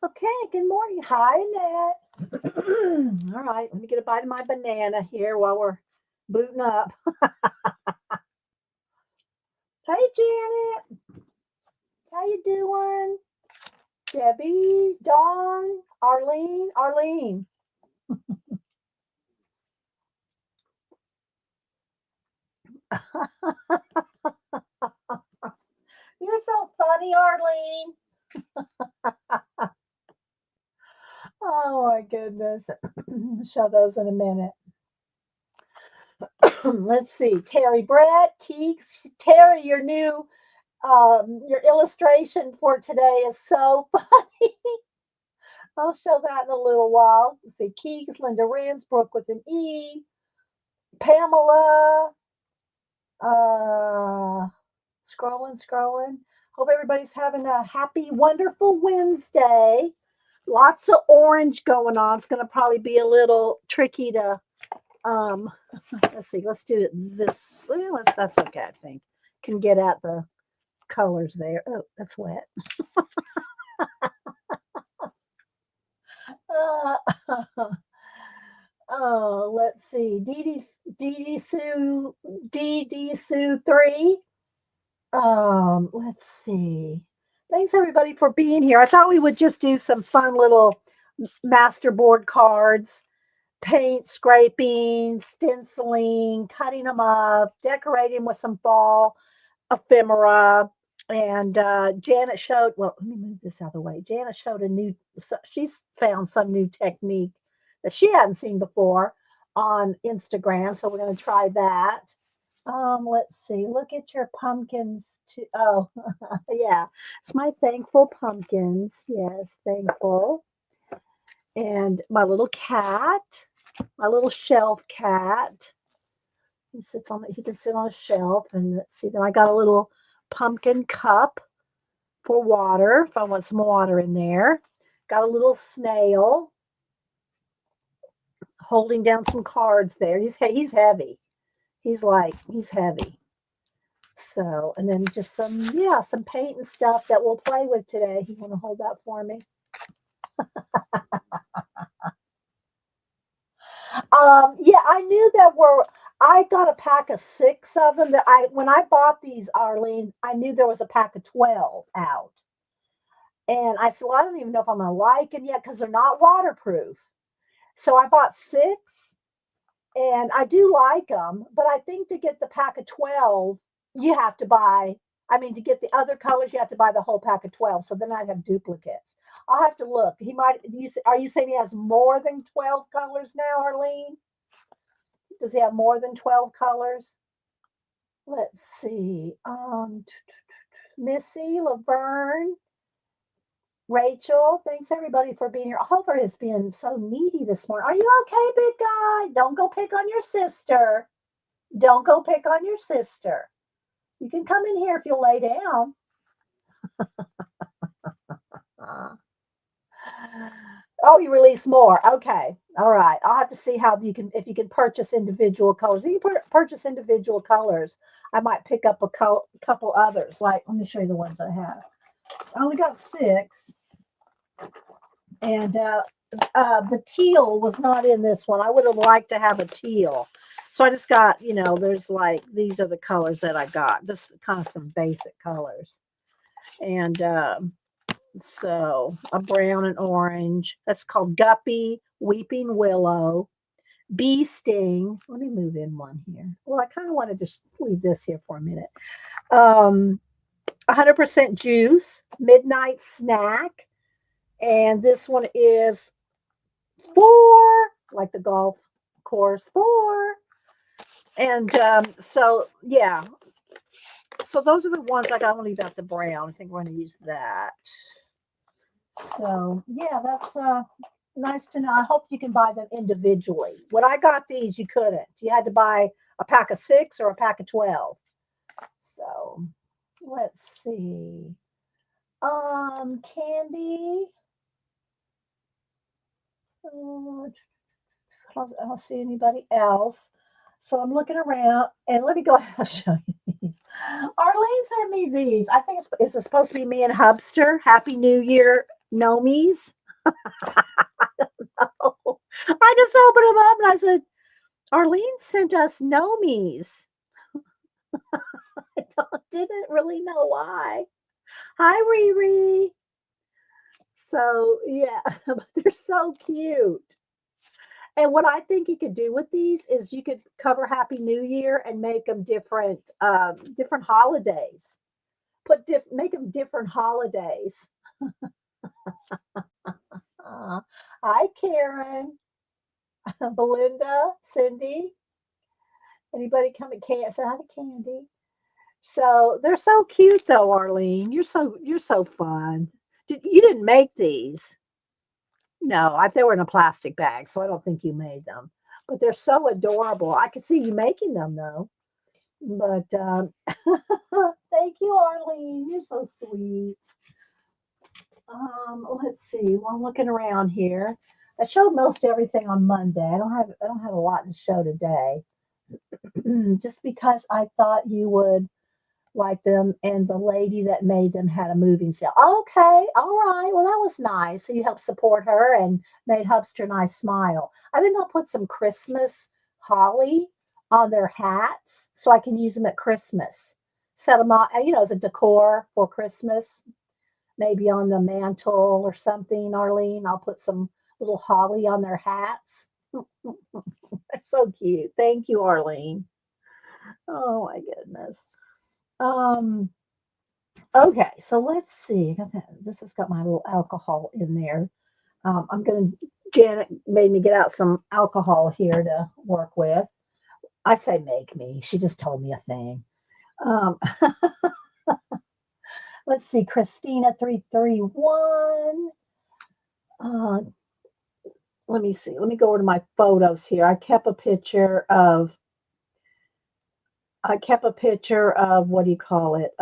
Okay, good morning. Hi, Annette. All right, let me get a bite of my banana here while we're booting up. Hey, Janet. How you doing? Debbie, Dawn, Arlene, Arlene. You're so funny, Arlene. Oh my goodness. Show those in a minute. Let's see. Terry Brett, Keeks. Terry, your illustration for today is so funny. I'll show that in a little while. Let's see. Keeks, Linda Ransbrook with an E. Pamela. Uh, scrolling. Hope everybody's having a happy, wonderful Wednesday. Lots of orange going on. It's going to probably be a little tricky to um let's see, let's do it this that's okay, I think. Can get at the colors there. Oh, that's wet. Uh, oh, let's see. DD Sue 3. Let's see. Thanks everybody for being here. I thought we would just do some fun little masterboard cards, paint scraping, stenciling, cutting them up, decorating with some fall ephemera. And Janet showed, well, let me move this out of the way. Janet showed she's found some new technique that she hadn't seen before on Instagram. So we're going to try that. Let's see. Look at your pumpkins. Oh, yeah. It's my thankful pumpkins. Yes, thankful. And my little cat, my little shelf cat. He can sit on a shelf. And let's see. Then I got a little pumpkin cup for water if I want some water in there. Got a little snail holding down some cards there. He's heavy. He's heavy. So, and then just some paint and stuff that we'll play with today. You want to hold that for me? Yeah, I knew that were. I got a pack of 6 of them. That I when I bought these, Arlene, I knew there was a pack of 12 out, and I said, "Well, I don't even know if I'm gonna like them yet because they're not waterproof." So I bought 6, and I do like them, but I think to get the pack of 12, you have to buy. I mean, to get the other colors, you have to buy the whole pack of 12. So then I'd have duplicates. I'll have to look. He might. Are you saying he has more than 12 colors now, Arlene? Does he have more than 12 colors? Let's see. Missy, Laverne, Rachel, thanks everybody for being here. Oliver has been so needy this morning. Are you okay, big guy? Don't go pick on your sister. Don't go pick on your sister. You can come in here if you'll lay down. Uh, oh, you release more. Okay. All right. I'll have to see how you can, if you can purchase individual colors. If you purchase individual colors, I might pick up a couple others. Like, let me show you the ones I have. I only got 6. And the teal was not in this one. I would have liked to have a teal. So I just got, there's like, these are the colors that I got. Just kind of some basic colors. And so a brown and orange. That's called Guppy, Weeping Willow, Bee Sting. Let me move in one here. Well, I kind of want to just leave this here for a minute. 100% juice, Midnight Snack. And this one is 4, like the golf course, 4. And so, yeah. So those are the ones I got. I'm going to leave out the brown. I think we're going to use that. So, yeah, that's nice to know. I hope you can buy them individually. When I got these, you couldn't. You had to buy a pack of 6 or a pack of 12. So, let's see. Candy. I don't see anybody else. So I'm looking around, and let me go ahead and show you these. Arlene sent me these. I think it's supposed to be me and Hubster. Happy New Year, Nomies. Oh, I just opened them up and I said, Arlene sent us nomies. Didn't really know why. Hi, Riri. So, yeah, but they're so cute. And what I think you could do with these is you could cover Happy New Year and make them different holidays. Make them different holidays. Uh, Hi, Karen, Belinda, Cindy. Anybody coming? Can't say hi to Candy. So they're so cute, though, Arlene. You're so fun. You didn't make these? No, they were in a plastic bag, so I don't think you made them. But they're so adorable. I could see you making them though. But thank you, Arlene. You're so sweet. Let's see. Well, I'm looking around here. I showed most everything on Monday. I don't have a lot to show today. Just because I thought you would like them, and the lady that made them had a moving sale. Okay, all right. Well, that was nice. So you helped support her and made Hubster and I smile. I think I'll put some Christmas holly on their hats so I can use them at Christmas. Set them on, as a decor for Christmas, maybe on the mantle or something, Arlene. I'll put some little holly on their hats. They're so cute. Thank you, Arlene. Oh my goodness. Um, okay, so let's see. This has got my little alcohol in there. Janet made me get out some alcohol here to work with. I say make me. She just told me a thing. Um, let's see, Christina 331. Uh, let me see. Let me go over to my photos here. I kept a picture of what do you call it?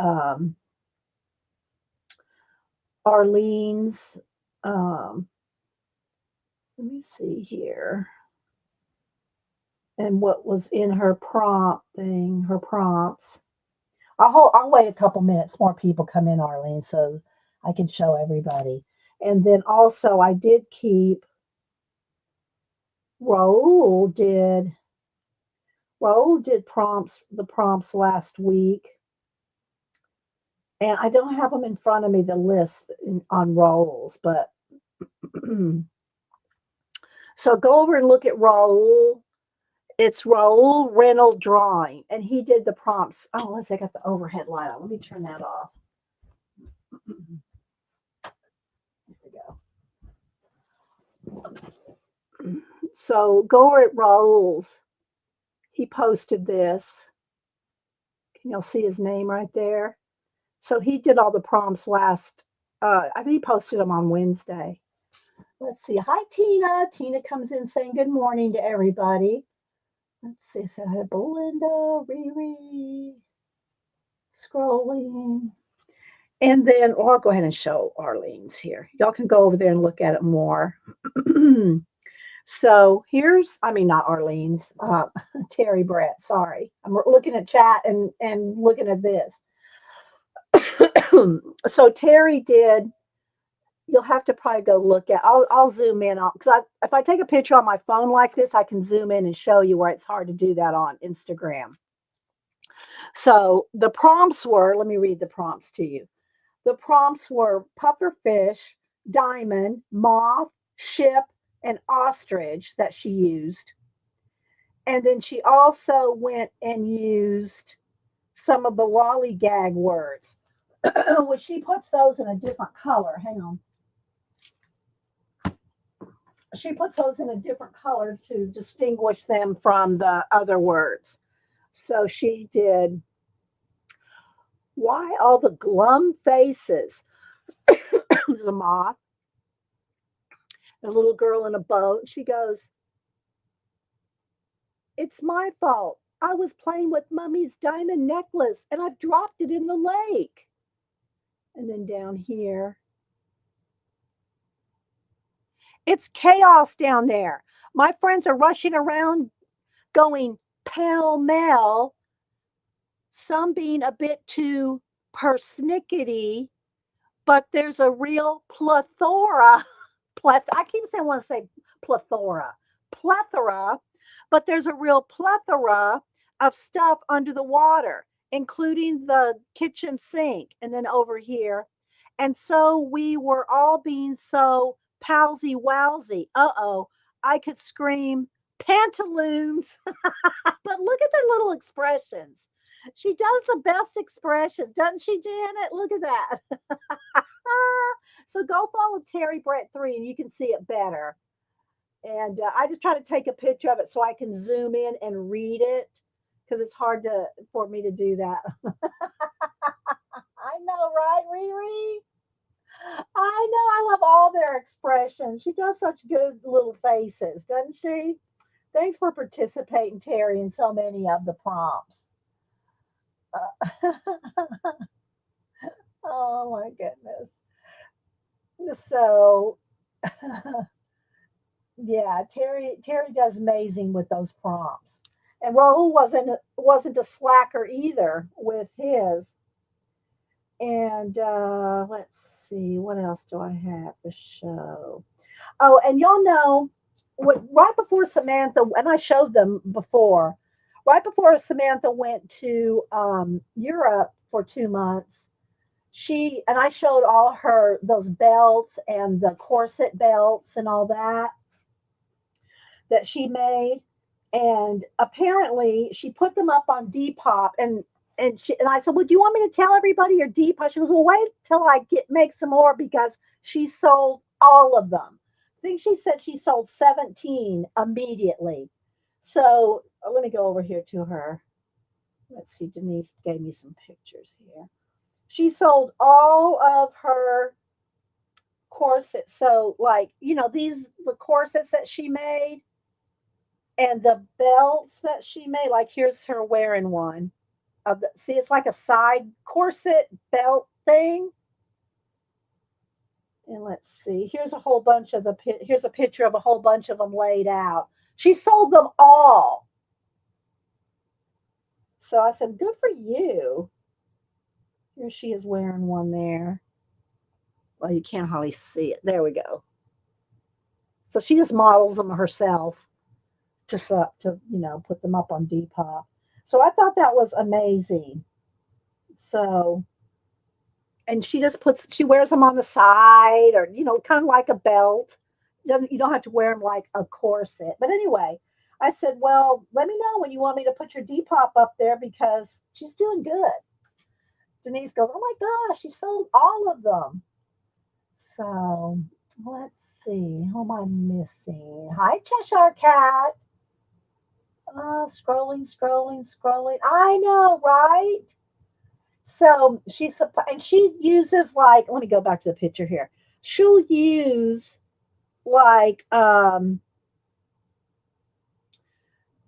Arlene's. Um, Let me see here. And what was in her her prompts. I'll wait a couple minutes. More people come in, Arlene, so I can show everybody. And then also I did keep Raul did Raul did the prompts last week. And I don't have them in front of me, the list on Raul's, but so go over and look at Raul. It's Raul Reynolds Drawing, and he did the prompts. Oh, let's see, I got the overhead light on. Let me turn that off. There we go. So go over at Raul's. He posted this. Can y'all see his name right there? So he did all the prompts I think he posted them on Wednesday. Let's see. Hi, Tina. Tina comes in saying good morning to everybody. Let's see. So I had Belinda, Riri, scrolling. And then I'll go ahead and show Arlene's here. Y'all can go over there and look at it more. So not Arlene's, Terry Brett. Sorry. I'm looking at chat and looking at this. So Terry did. You'll have to probably go look at. I'll zoom in on because if I take a picture on my phone like this, I can zoom in and show you where it's hard to do that on Instagram. So the prompts were. Let me read the prompts to you. The prompts were pufferfish, diamond, moth, ship, and ostrich that she used. And then she also went and used some of the lollygag words, which she puts those in a different color. Hang on. She puts those in a different color to distinguish them from the other words. So she did, why all the glum faces? There's a moth, a little girl in a boat. She goes, it's my fault. I was playing with Mummy's diamond necklace and I've dropped it in the lake. And then down here, it's chaos down there. My friends are rushing around going pell mell, some being a bit too persnickety, but there's a real plethora. I keep saying I want to say plethora, plethora, but there's a real plethora of stuff under the water, including the kitchen sink, and then over here. And so we were all being so palsy wowsy. Uh-oh, I could scream pantaloons. But look at their little expressions. She does the best expressions, doesn't she, Janet? Look at that. So go follow Terry Brett 3 and you can see it better. And I just try to take a picture of it so I can zoom in and read it because it's hard to for me to do that. I know, right, Riri? I know. I love all their expressions. She does such good little faces, doesn't she? Thanks for participating, Terry, in so many of the prompts. Uh, oh my goodness. So yeah, Terry does amazing with those prompts. And Raul wasn't a slacker either with his. And let's see, what else do I have to show? Oh, and y'all know what right before Samantha, and I showed them before, right before Samantha went to Europe for 2 months, she and I showed all her those belts and the corset belts and all that she made. And apparently she put them up on Depop and I said, well, do you want me to tell everybody your Depop? She goes, well, wait till I get make some more because she sold all of them. I think she said she sold 17 immediately. So let me go over here to her. Let's see, Denise gave me some pictures here. She sold all of her corsets. So, like, these the corsets that she made and the belts that she made. Like, here's her wearing one. See, it's like a side corset belt thing. And let's see. Here's a whole bunch of here's a picture of a whole bunch of them laid out. She sold them all. So I said, good for you. Here she is wearing one there. Well, you can't hardly see it. There we go. So she just models them herself to put them up on Depop. So I thought that was amazing. So, and she wears them on the side or, kind of like a belt. You don't have to wear them like a corset. But anyway, I said, well, let me know when you want me to put your Depop up there because she's doing good. Denise goes, oh my gosh, she sold all of them. So let's see. Who am I missing? Hi, Cheshire Cat. Scrolling. I know, right? So and she uses like, let me go back to the picture here. She'll use like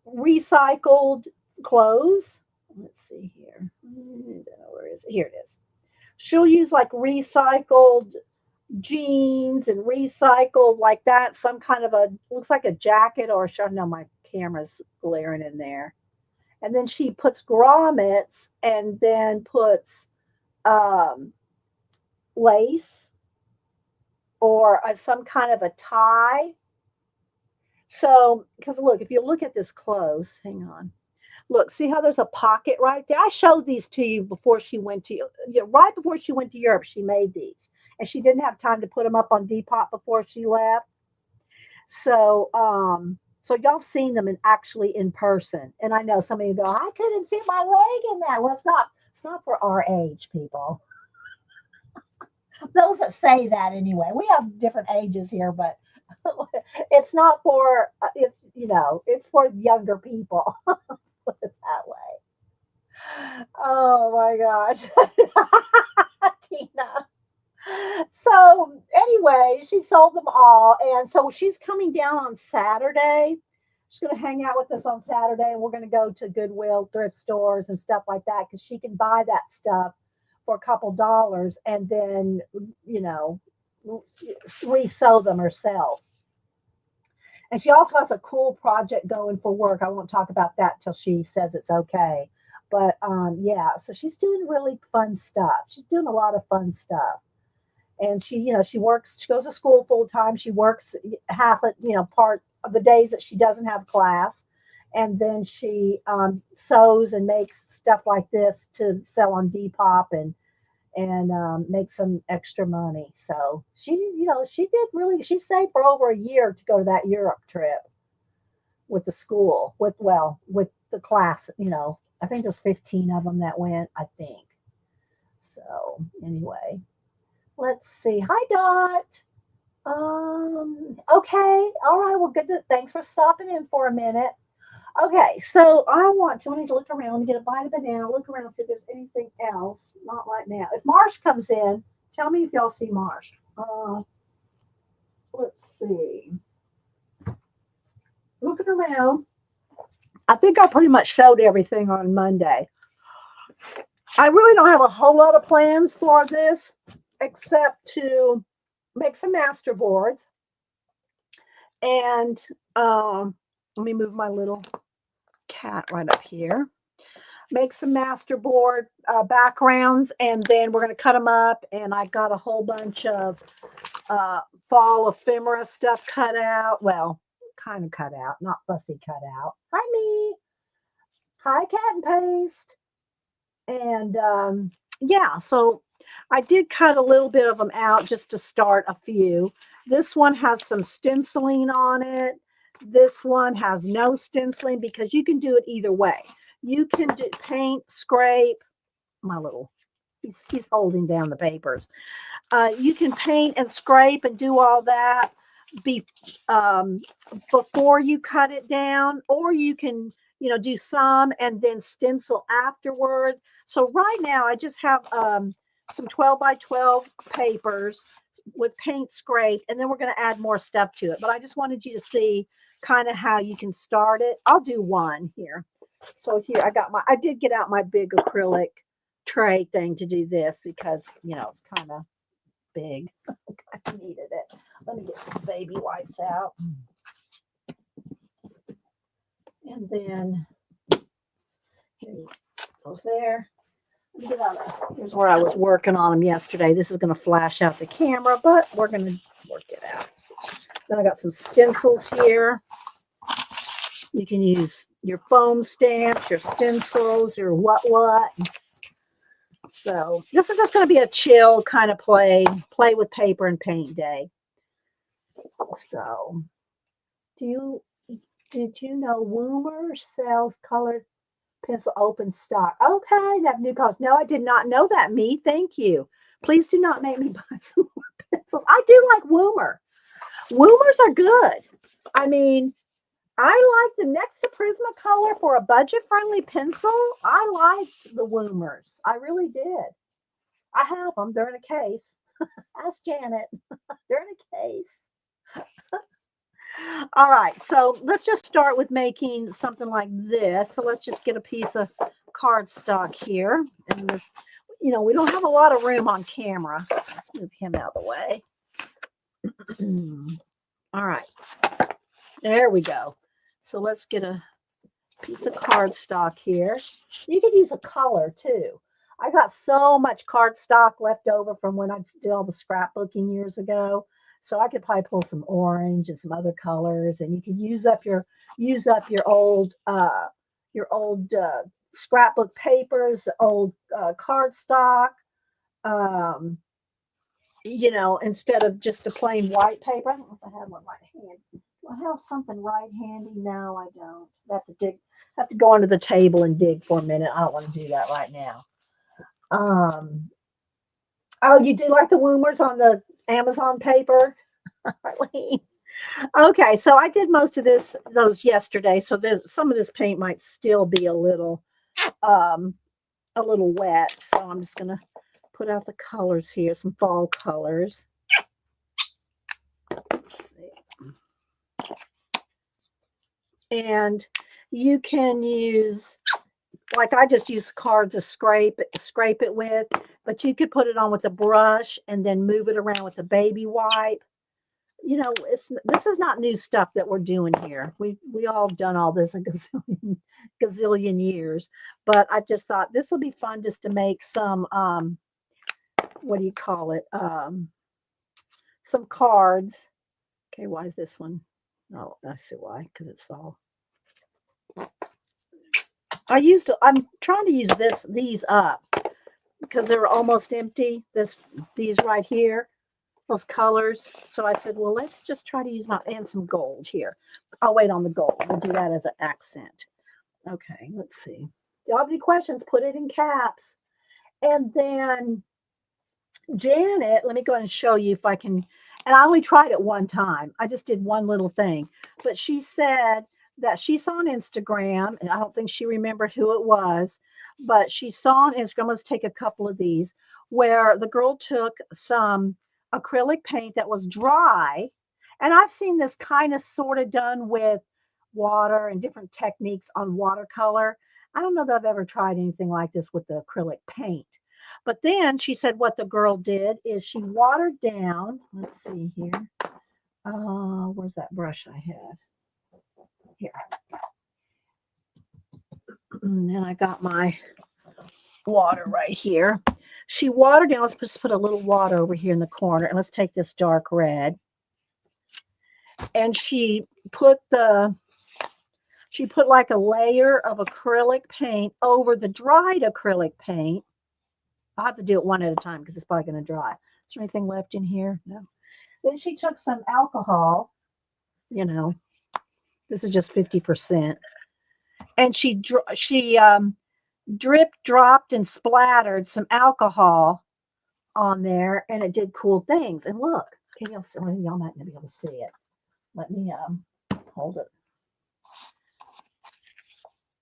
recycled clothes. Let's see here. Where is it? Here it is. She'll use like recycled jeans and recycled like that. Some kind of looks like a jacket or no, my camera's glaring in there. And then she puts grommets and then puts lace or some kind of a tie. So, because look, if you look at this close, hang on. Look, see how there's a pocket right there? I showed these to you before she went to, right before she went to Europe, she made these. And she didn't have time to put them up on Depop before she left. So, so y'all seen them actually in person. And I know some of you go, I couldn't fit my leg in that. Well, it's not for our age, people. Those that say that anyway. We have different ages here, but it's not for it's for younger people. Put it that way. Oh my gosh. Tina. So anyway, she sold them all. And so she's coming down on Saturday. She's going to hang out with us on Saturday, and we're going to go to Goodwill, thrift stores, and stuff like that because she can buy that stuff for a couple dollars and then, resew them herself. And she also has a cool project going for work. I won't talk about that till she says it's okay. But yeah, so she's doing really fun stuff. She's doing a lot of fun stuff. And she works, she goes to school full time. She works half a, part of the days that she doesn't have class. And then she sews and makes stuff like this to sell on Depop and make some extra money. So she did really, she saved for over a year to go to that Europe trip with the school, with the class, I think there was 15 of them that went, I think. So anyway, let's see. Hi, Dot. Okay. All right. Well, good. Thanks for stopping in for a minute. Okay. So I need to look around, get a bite of banana, look around, see if there's anything else. Not right now. If Marsh comes in, tell me if y'all see Marsh. Let's see. Looking around. I think I pretty much showed everything on Monday. I really don't have a whole lot of plans for this except to make some masterboards. And let me move my little cat right up here. Make some masterboard backgrounds, and then we're going to cut them up. And I got a whole bunch of fall ephemera stuff cut out. Well, kind of cut out, not fussy cut out. Hi, me. Hi, Cat and Paste. And yeah, so I did cut a little bit of them out just to start a few. This one has some stenciling on it. This one has no stenciling because you can do it either way. You can do paint, scrape. My little, he's holding down the papers. You can paint and scrape and do all that before you cut it down, or you can, do some and then stencil afterward. So right now I just have some 12 by 12 papers with paint scrape, and then we're going to add more stuff to it. But I just wanted you to see kind of how you can start it. I'll do one here. So here I did get out my big acrylic tray thing to do this because, it's kind of big. I needed it. Let me get some baby wipes out. And then here goes there. Get out of, here's where I was working on them yesterday. This is going to flash out the camera, but we're going to work it out. Then I got some stencils here. You can use your foam stamps, your stencils, your what. So this is just going to be a chill kind of play with paper and paint day. So did you know Woomer sells colored pencil open stock? Okay, that new cost. No, I did not know that. Me, thank you. Please do not make me buy some more pencils. I do like Woomer. Woomers are good. I mean, I liked the next to Prismacolor for a budget-friendly pencil. I liked the Woomers. I really did. I have them. They're in a case. Ask Janet. They're in a case. All right. So let's just start with making something like this. So let's just get a piece of cardstock here. And this, we don't have a lot of room on camera. Let's move him out of the way. All right. There we go. So let's get a piece of cardstock here. You could use a color too. I got so much cardstock left over from when I did all the scrapbooking years ago. So I could probably pull some orange and some other colors, and you could use up your old scrapbook papers, old cardstock. Instead of just a plain white paper. I don't know if I have one right hand. Do I have something right handy? No, I don't. I have to go under the table and dig for a minute. I don't want to do that right now. Oh, you do like the Woomers on the Amazon paper? Okay, so I did most of those yesterday. So some of this paint might still be a little wet. So I'm just gonna put out the colors here, some fall colors. Let's see. And you can use, like I just use card to scrape it with, but you could put it on with a brush and then move it around with a baby wipe. This is not new stuff that we're doing here. We all done all this a gazillion years, but I just thought this will be fun just to make some what do you call it? some cards. Okay, why is this one? Oh, I see why, because it's all. I'm trying to use these up because they're almost empty. These right here, those colors. So I said, well, let's just try to use and some gold here. I'll wait on the gold. We'll do that as an accent. Okay, let's see. Do you have any questions? Put it in caps. And then Janet, let me go ahead and show you if I can. And I only tried it one time. I just did one little thing. But she said that she saw on Instagram, and I don't think she remembered who it was, but she saw on Instagram, let's take a couple of these, where the girl took some acrylic paint that was dry. And I've seen this kind of sort of done with water and different techniques on watercolor. I don't know that I've ever tried anything like this with the acrylic paint. But then she said what the girl did is she watered down. Let's see here. Where's that brush I had? Here. And I got my water right here. She watered down. Let's just put a little water over here in the corner. And let's take this dark red. And she put like a layer of acrylic paint over the dried acrylic paint. I'll have to do it one at a time because it's probably going to dry. Is there anything left in here? No. Then she took some alcohol, this is just 50%. And she dripped, dropped, and splattered some alcohol on there, and it did cool things. And look, okay, y'all might not be able to see it. Let me hold it.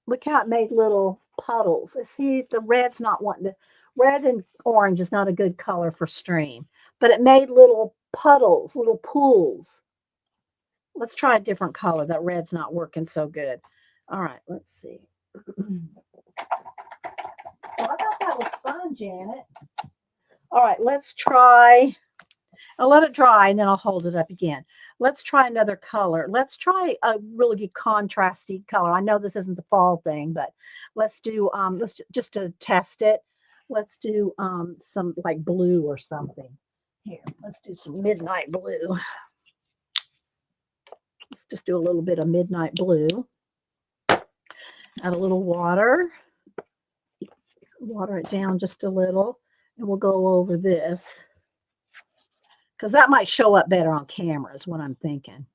Look how it made little puddles. See, the red's not wanting to. Red and orange is not a good color for stream, but it made little puddles, little pools. Let's try a different color. That red's not working so good. All right, let's see. So I thought that was fun, Janet. All right, let's try. I'll let it dry and then I'll hold it up again. Let's try another color. Let's try a really good contrasty color. I know this isn't the fall thing, but let's do, just to test it. Let's do some like blue or something. Here, let's do some midnight blue. Let's just do a little bit of midnight blue. Add a little water. Water it down just a little. And we'll go over this. Because that might show up better on camera is what I'm thinking.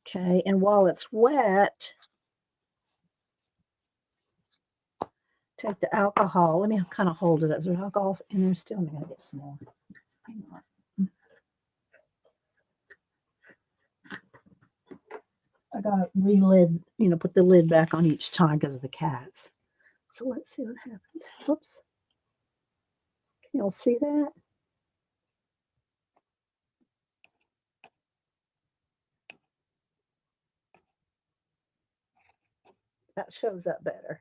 Okay, and while it's wet, take the alcohol. Let me kind of hold it up. There's alcohol in there still. I'm going to get some more. Hang on. I got to re-lid, put the lid back on each time because of the cats. So let's see what happens. Whoops. Can y'all see that? That shows up better.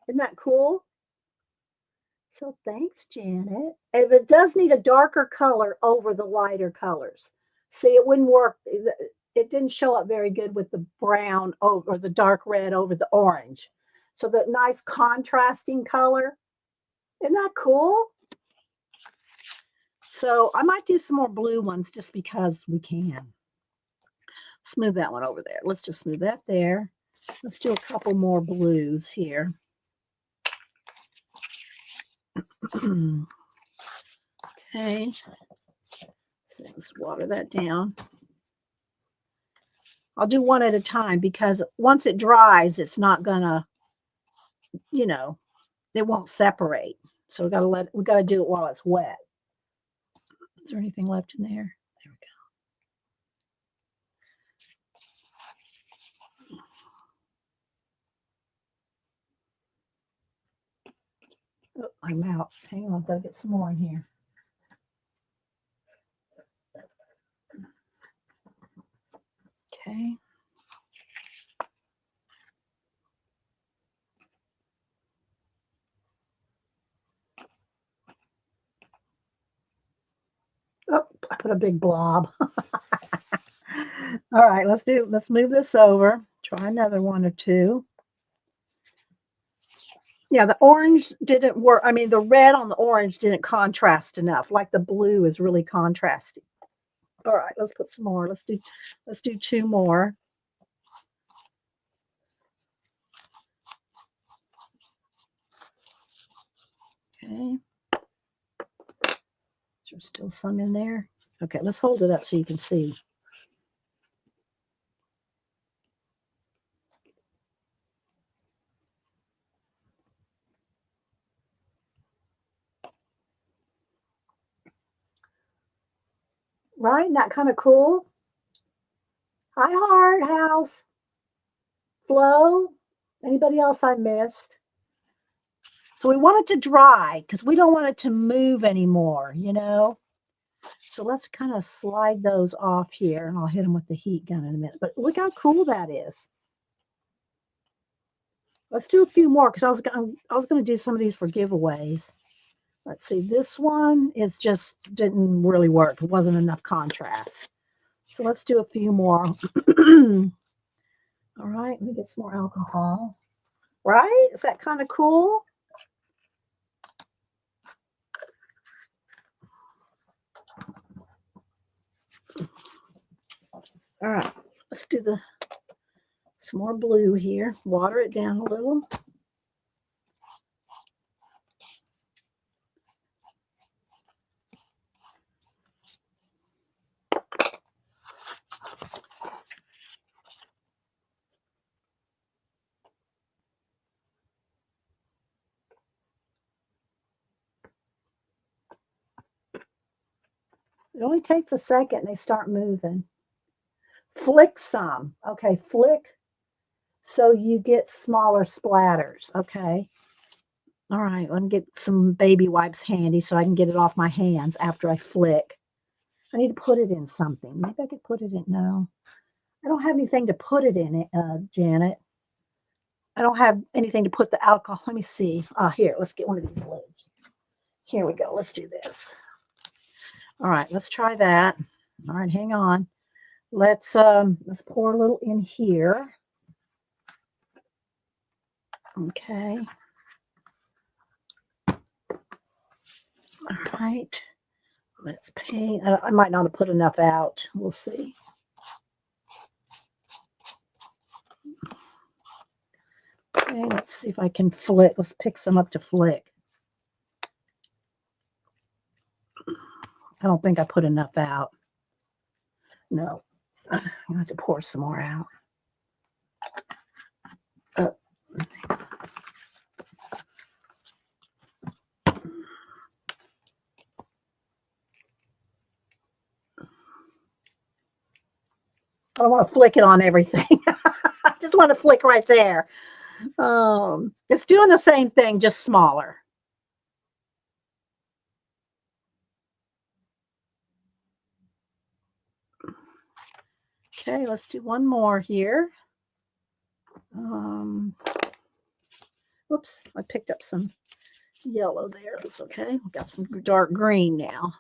Isn't that cool? So thanks, Janet. And it does need a darker color over the lighter colors. See, it wouldn't work. It didn't show up very good with the brown or the dark red over the orange. So the nice contrasting color. Isn't that cool? So I might do some more blue ones just because we can. Smooth that one over there. Let's just smooth that there. Let's do a couple more blues here. Okay. So let's water that down. I'll do one at a time because once it dries, it's not gonna, it won't separate. So we gotta do it while it's wet. Is there anything left in there? There we go. Oh, I'm out. Hang on, I've got to get some more in here. Okay. Oh, I put a big blob. All right, let's move this over. Try another one or two. Yeah, the orange didn't work. I mean, the red on the orange didn't contrast enough. Like the blue is really contrasty. All right, let's put some more. Let's do two more. Okay. There's still some in there. Okay, let's hold it up so you can see. Right? Isn't that kind of cool? Hi, Heart House. Flo. Anybody else I missed? So we want it to dry because we don't want it to move anymore, you know? So let's kind of slide those off here, and I'll hit them with the heat gun in a minute. But look how cool that is. Let's do a few more because I was going to do some of these for giveaways. Let's see. This one is just didn't really work. It wasn't enough contrast. So let's do a few more. All right. Let me get some more alcohol. Right? Is that kind of cool? All right. Let's do some more blue here. Water it down a little. It only takes a second and they start moving. Flick some. Okay, flick so you get smaller splatters. Okay. All right, let me get some baby wipes handy so I can get it off my hands after I flick. I need to put it in something. Maybe I could put it in. No, I don't have anything to put it in, Janet. I don't have anything to put the alcohol. Let me see. Here, let's get one of these lids. Here we go. Let's do this. All right, let's try that. All right, hang on. Let's pour a little in here. Okay. All right. Let's paint. I might not have put enough out. We'll see. Okay, let's see if I can flick. Let's pick some up to flick. I don't think I put enough out. No. I'm going to have to pour some more out. I don't want to flick it on everything. I just want to flick right there. It's doing the same thing, just smaller. Okay, let's do one more here. Oops, I picked up some yellow there. That's okay. We've got some dark green now.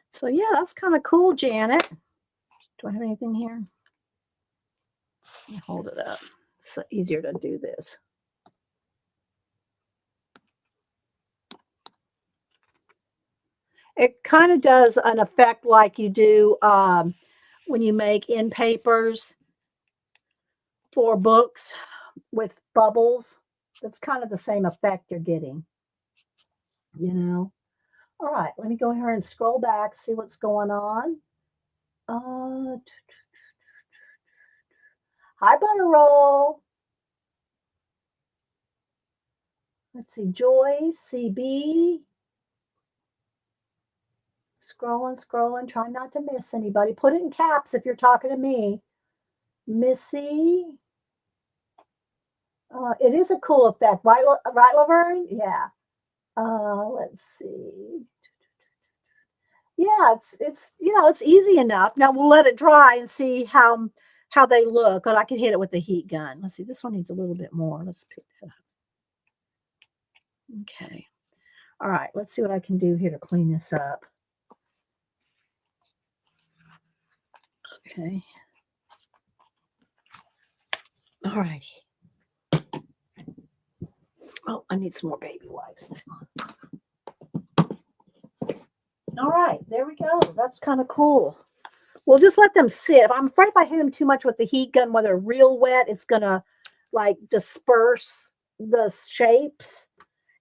So yeah, that's kind of cool, Janet. Do I have anything here? Let me hold it up. It's easier to do this. It kind of does an effect like you do when you make in papers for books with bubbles. That's kind of the same effect you're getting, you know. All right, let me go here and scroll back, see what's going on. Hi, Butter Roll. Let's see, Joy, CB. Scrolling, trying not to miss anybody. Put it in caps if you're talking to me. Missy. It is a cool effect, right, Laverne? Yeah. Let's see. Yeah, it's it's easy enough. Now we'll let it dry and see how they look. And I can hit it with the heat gun. Let's see. This one needs a little bit more. Let's pick that up. Okay. All right. Let's see what I can do here to clean this up. Okay. All righty. Oh, I need some more baby wipes. All right, there we go. That's kind of cool. We'll just let them sit. I'm afraid if I hit them too much with the heat gun when they're real wet, it's going to like disperse the shapes.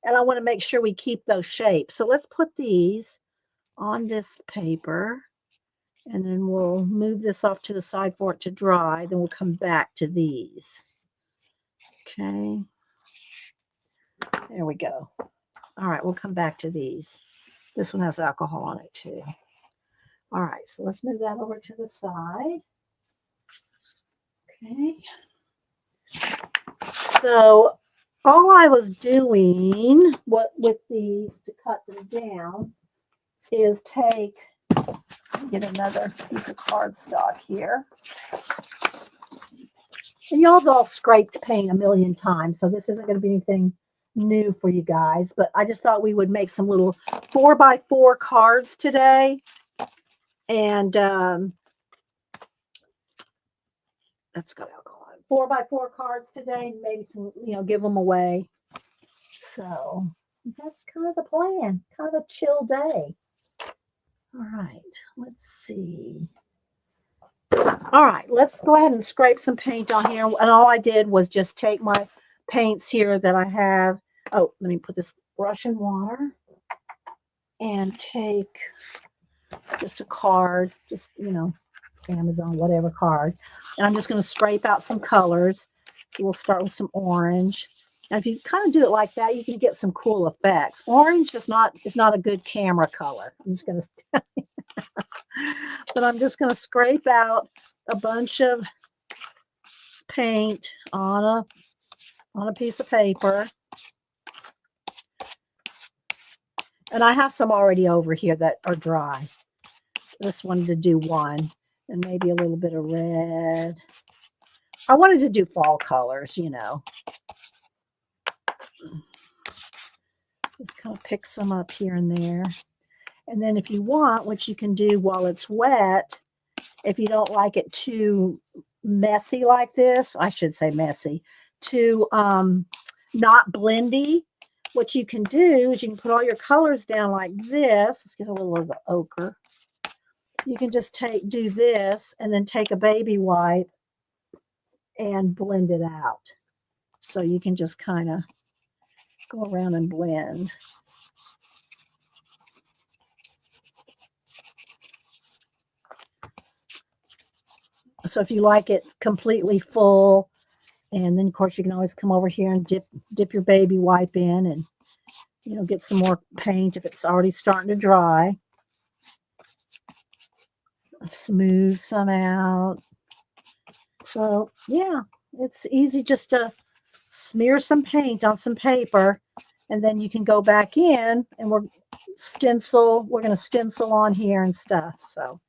And I want to make sure we keep those shapes. So let's put these on this paper. And then we'll move this off to the side for it to dry. Then we'll come back to these. Okay. There we go. All right, we'll come back to these. This one has alcohol on it too. All right, so let's move that over to the side. Okay. So all I was doing with these to cut them down is get another piece of cardstock here. And y'all have all scraped paint a million times, so this isn't going to be anything new for you guys, but I just thought we would make some little 4x4 cards today. And that's got alcohol. 4x4 cards today, and maybe some, give them away. So that's kind of the plan. Kind of a chill day. All right, let's see. All right, let's go ahead and scrape some paint on here. And all I did was just take my paints here that I have. Oh, let me put this brush in water and take just a card, just, Amazon, whatever card. And I'm just going to scrape out some colors. So we'll start with some orange. And if you kind of do it like that, you can get some cool effects. Orange is not a good camera color. I'm just going to, but I'm just going to scrape out a bunch of paint on a piece of paper. And I have some already over here that are dry. Just wanted to do one, and maybe a little bit of red. I wanted to do fall colors, Just kind of pick some up here and there. And then if you want, what you can do while it's wet, if you don't like it too messy like this, I should say messy, too not blendy, what you can do is you can put all your colors down like this. Let's get a little of the ochre. You can just do this and then take a baby wipe and blend it out. So you can just kind of go around and blend. So if you like it completely full, and then of course you can always come over here and dip your baby wipe in and get some more paint if it's already starting to dry. Smooth some out. So yeah, it's easy just to smear some paint on some paper, and then you can go back in and we're going to stencil on here and stuff. So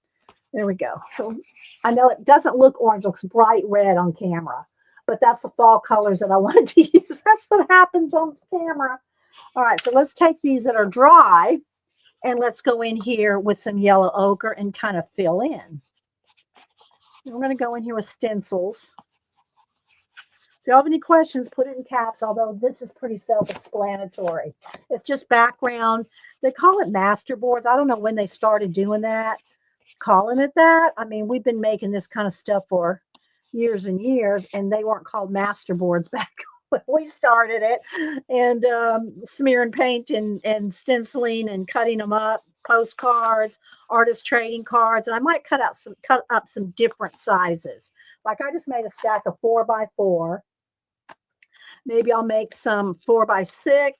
there we go. So I know it doesn't look orange, it looks bright red on camera, but that's the fall colors that I wanted to use. That's what happens on this camera. All right, so let's take these that are dry and let's go in here with some yellow ochre and kind of fill in. And we're going to go in here with stencils. If you have any questions, put it in caps, although this is pretty self-explanatory. It's just background. They call it Masterboards. I don't know when they started doing that, calling it that. I mean, we've been making this kind of stuff for years and years, and they weren't called Masterboards back when we started it. And smearing paint and stenciling and cutting them up, postcards, artist trading cards, and I might cut up some different sizes. Like I just made a stack of 4x4. Maybe I'll make some 4x6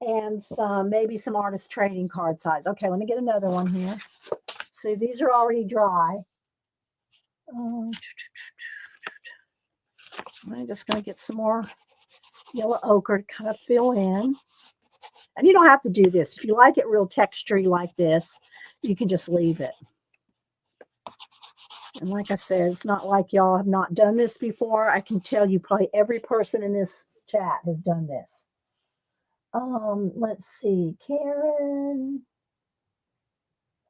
and maybe some artist trading card size. Okay, let me get another one here. See, these are already dry. I'm just going to get some more yellow ochre to kind of fill in. And you don't have to do this. If you like it real textury like this, you can just leave it. And like I said, it's not like y'all have not done this before. I can tell you probably every person in this chat has done this. Let's see. Karen.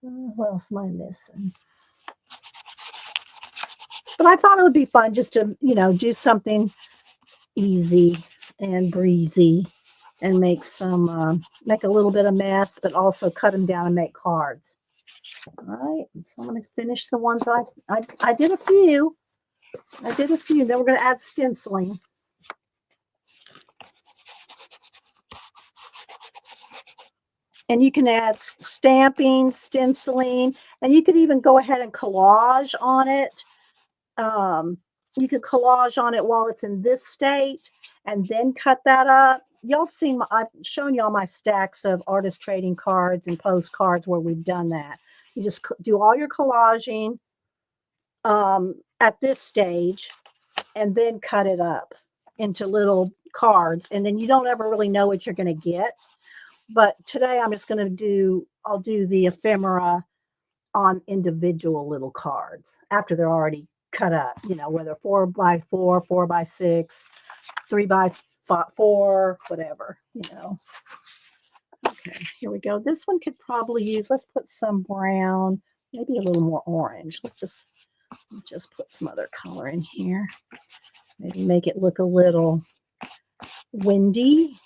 What else am I missing? But I thought it would be fun just to, do something easy and breezy. and make some, make a little bit of mess, but also cut them down and make cards. All right, so I'm going to finish the ones I did a few. I did a few. Then we're going to add stenciling. And you can add stamping, stenciling, and you could even go ahead and collage on it. You could collage on it while it's in this state and then cut that up. Y'all have seen, I've shown y'all my stacks of artist trading cards and postcards where we've done that. You just do all your collaging at this stage and then cut it up into little cards. And then you don't ever really know what you're going to get. But today I'm just going to I'll do the ephemera on individual little cards after they're already cut up, you know, whether 4x4, 4x6, 3x4, whatever, you know. Okay, here we go. This one could probably use, let's put some brown, maybe a little more orange. Let's just put some other color in here. Maybe make it look a little windy.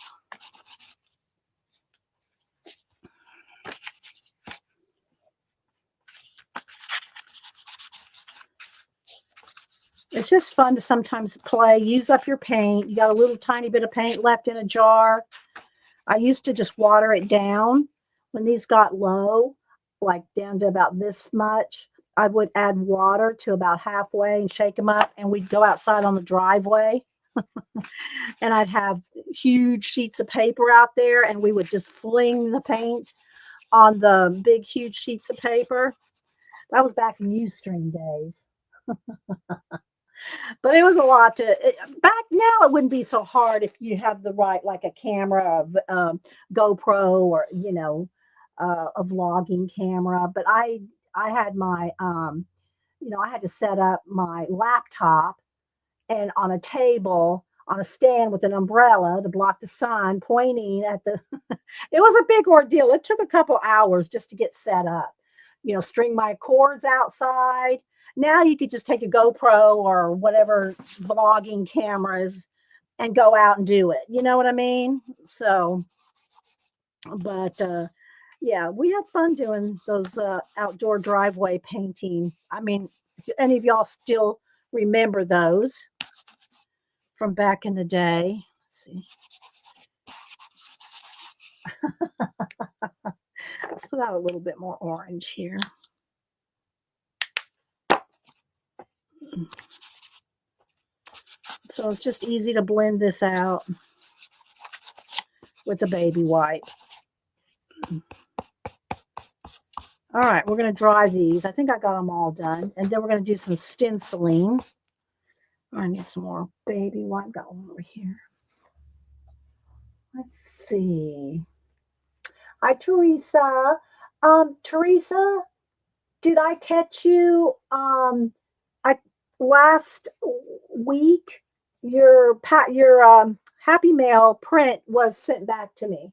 It's just fun to sometimes play, use up your paint. You got a little tiny bit of paint left in a jar. I used to just water it down. When these got low, like down to about this much, I would add water to about halfway and shake them up, and we'd go outside on the driveway. And I'd have huge sheets of paper out there, and we would just fling the paint on the big, huge sheets of paper. That was back in Ustream days. But it was a lot back now. It wouldn't be so hard if you have the right, like a camera, GoPro, or, you know, a vlogging camera. But I had my, you know, I had to set up my laptop and on a table on a stand with an umbrella to block the sun pointing at the, it was a big ordeal. It took a couple hours just to get set up, you know, string my cords outside. Now you could just take a GoPro or whatever vlogging cameras and go out and do it. You know what I mean? So, but yeah, we had fun doing those outdoor driveway painting. I mean, if any of y'all still remember those from back in the day. Let's see. Let's put out a little bit more orange here. So it's just easy to blend this out with a baby wipe. All right, we're going to dry these. I think I got them all done. And then we're going to do some stenciling. I need some more baby wipe. Got one over here. Let's see. Hi, Teresa. Teresa, did I catch you? Last week, your Happy Mail print was sent back to me.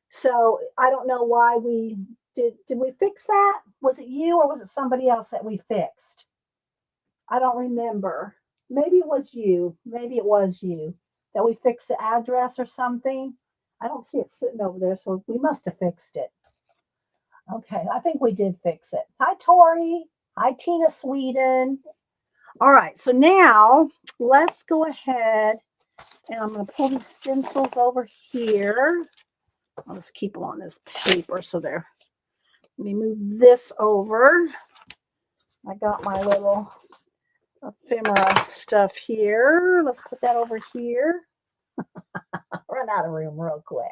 So I don't know why we did we fix that? Was it you or was it somebody else that we fixed? I don't remember. Maybe it was you. Maybe it was you that we fixed the address or something. I don't see it sitting over there, so we must have fixed it. Okay, I think we did fix it. Hi, Tori. Hi, Tina Sweden. All right, so now let's go ahead and I'm going to pull these stencils over here. I'll just keep them on this paper so they're, let me move this over. I got my little ephemera stuff here. Let's put that over here. Run out of room real quick.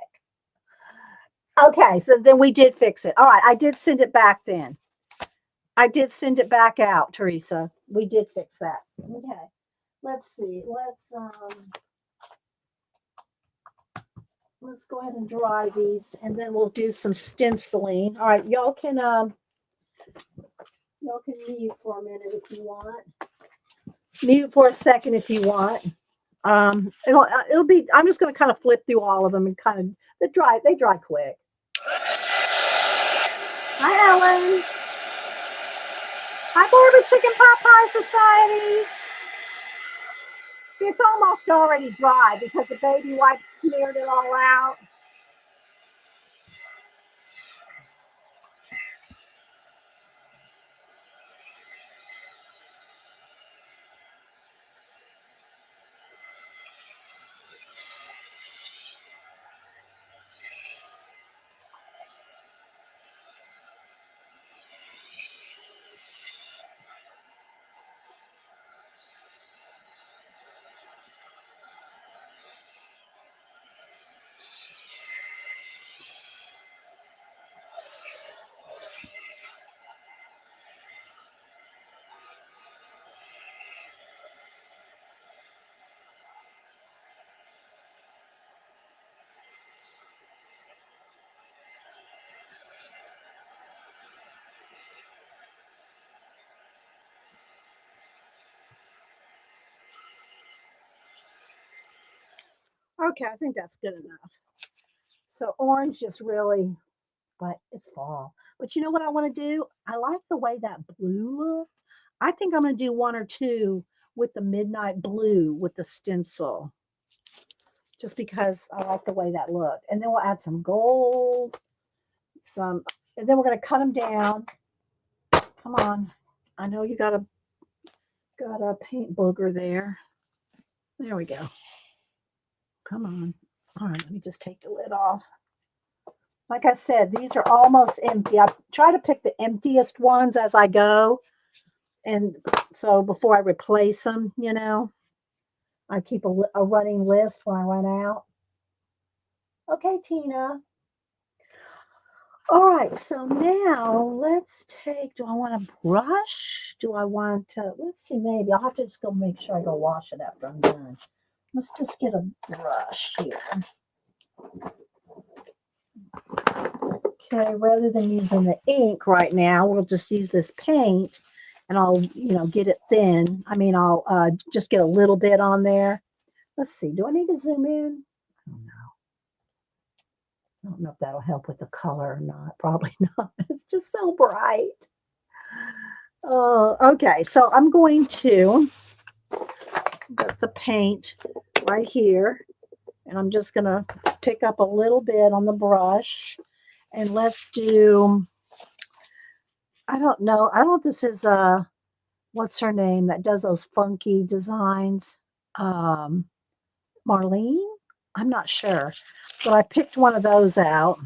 Okay, so then we did fix it. All right, I did send it back then. I did send it back out, Teresa. We did fix that. Okay, let's see. Let's go ahead and dry these, and then we'll do some stenciling. All right, y'all can mute for a minute if you want. Mute for a second if you want. It'll be. I'm just going to kind of flip through all of them and kind of they dry quick. Hi, Ellen. Hi, Barbie Chicken Pot Pie Society. See, it's almost already dry because the baby wipes smeared it all out. Okay, I think that's good enough. So orange just really, but it's fall. But you know what I want to do? I like the way that blue looked. I think I'm going to do one or two with the midnight blue with the stencil, just because I like the way that looked. And then we'll add some gold, and then we're going to cut them down. Come on. I know you got a paint booger there. There we go. Come on. All right, let me just take the lid off. Like I said, these are almost empty. I try to pick the emptiest ones as I go. And so before I replace them, I keep a running list when I run out. Okay, Tina. All right, so now let's do I want a brush? Do I want to, let's see, maybe I'll have to just go make sure I go wash it after I'm done. Let's just get a brush here. Okay, rather than using the ink right now, we'll just use this paint and I'll, get it thin. I mean, I'll just get a little bit on there. Let's see, do I need to zoom in? I don't know. I don't know if that'll help with the color or not. Probably not. It's just so bright. Okay, so I'm going to get the paint right here. And I'm just going to pick up a little bit on the brush. And let's do, I don't know if this is, what's her name that does those funky designs? Marlene? I'm not sure. But I picked one of those out.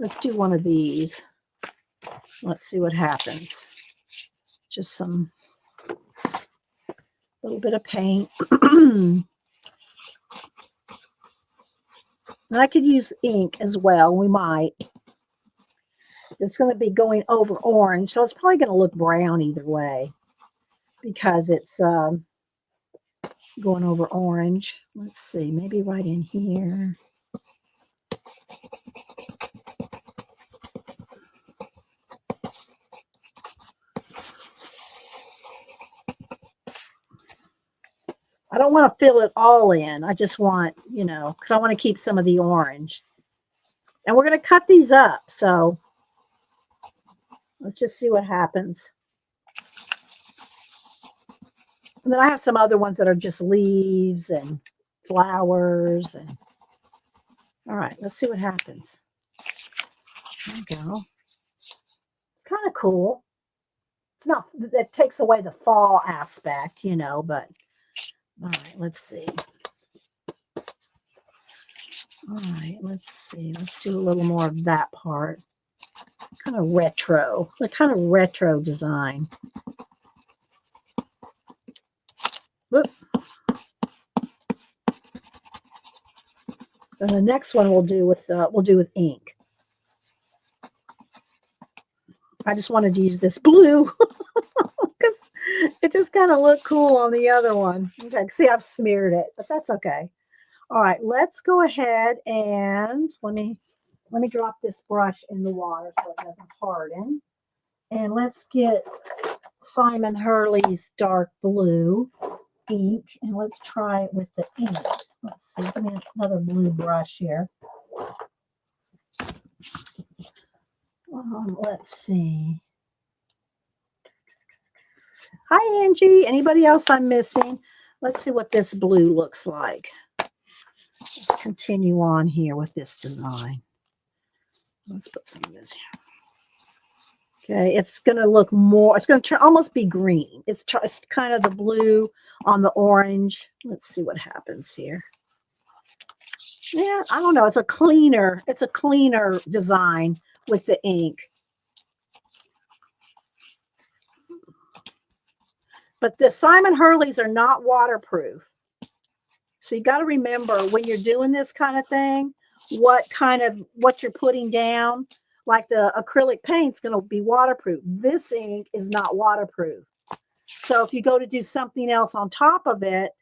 Let's do one of these. Let's see what happens. Just some little bit of paint. And I could use ink as well. We might. It's going to be going over orange, so it's probably going to look brown either way because it's going over orange. Let's see, maybe right in here. I don't want to fill it all in. I just want, because I want to keep some of the orange. And we're going to cut these up, so let's just see what happens. And then I have some other ones that are just leaves and flowers. And all right, let's see what happens. There we go. It's kind of cool. It's not, that takes away the fall aspect, but all right, let's see. All right, let's see. Let's do a little more of that part. Kind of retro, the kind of retro design. Look. And the next one we'll do with ink. I just wanted to use this blue because it just kind of looked cool on the other one. Okay, see, I've smeared it, but that's okay. All right, let's go ahead and let me drop this brush in the water so it doesn't harden. And let's get Simon Hurley's dark blue ink, and let's try it with the ink. Let's see, give me another blue brush here. Let's see. Hi, Angie. Anybody else I'm missing? Let's see what this blue looks like. Let's continue on here with this design. Let's put some of this here. Okay, it's going to look more, it's going to almost be green. It's kind of the blue on the orange. Let's see what happens here. Yeah, I don't know. It's a cleaner design with the ink. But the Simon Hurleys are not waterproof. So you got to remember when you're doing this kind of thing, what you're putting down. Like the acrylic paint's going to be waterproof. This ink is not waterproof. So if you go to do something else on top of it,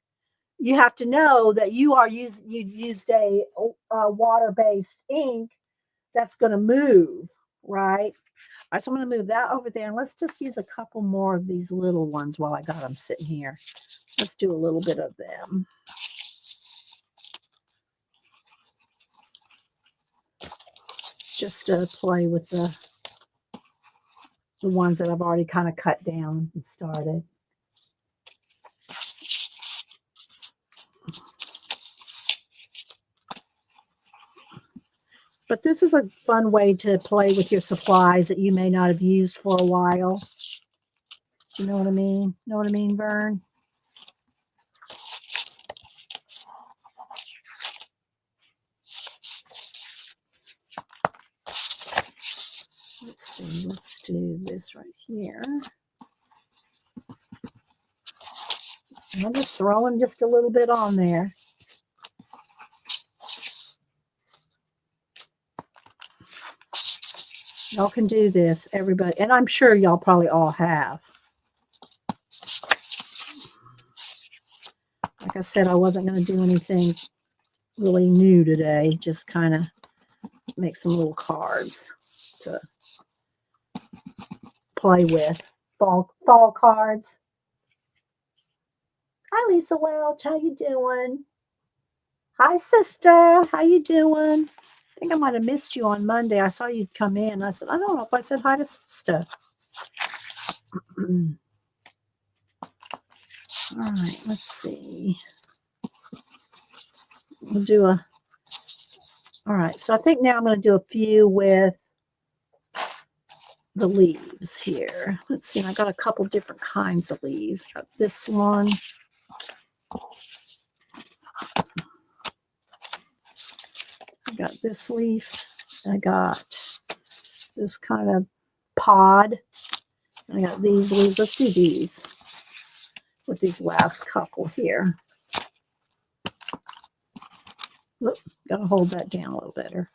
you have to know that you used a water-based ink that's going to move, right? All right, so I'm going to move that over there, and let's just use a couple more of these little ones while I got them sitting here. Let's do a little bit of them. Just to play with the ones that I've already kind of cut down and started. But this is a fun way to play with your supplies that you may not have used for a while. You know what I mean? Know what I mean, Vern? Let's see, let's do this right here. I'm just throwing just a little bit on there. Y'all can do this, everybody. And I'm sure y'all probably all have. Like I said, I wasn't going to do anything really new today. Just kind of make some little cards to play with. Fall cards. Hi, Lisa Welch. How you doing? Hi, sister. How you doing? I think I might have missed you on Monday. I saw you come in. I said, I don't know if I said hi to sister. All right, let's see. We'll do all right, so I think now I'm going to do a few with the leaves here. Let's see, I got a couple different kinds of leaves. Got this one. I got this leaf. I got this kind of pod. I got these leaves. Let's do these with these last couple here. Look, gotta hold that down a little better.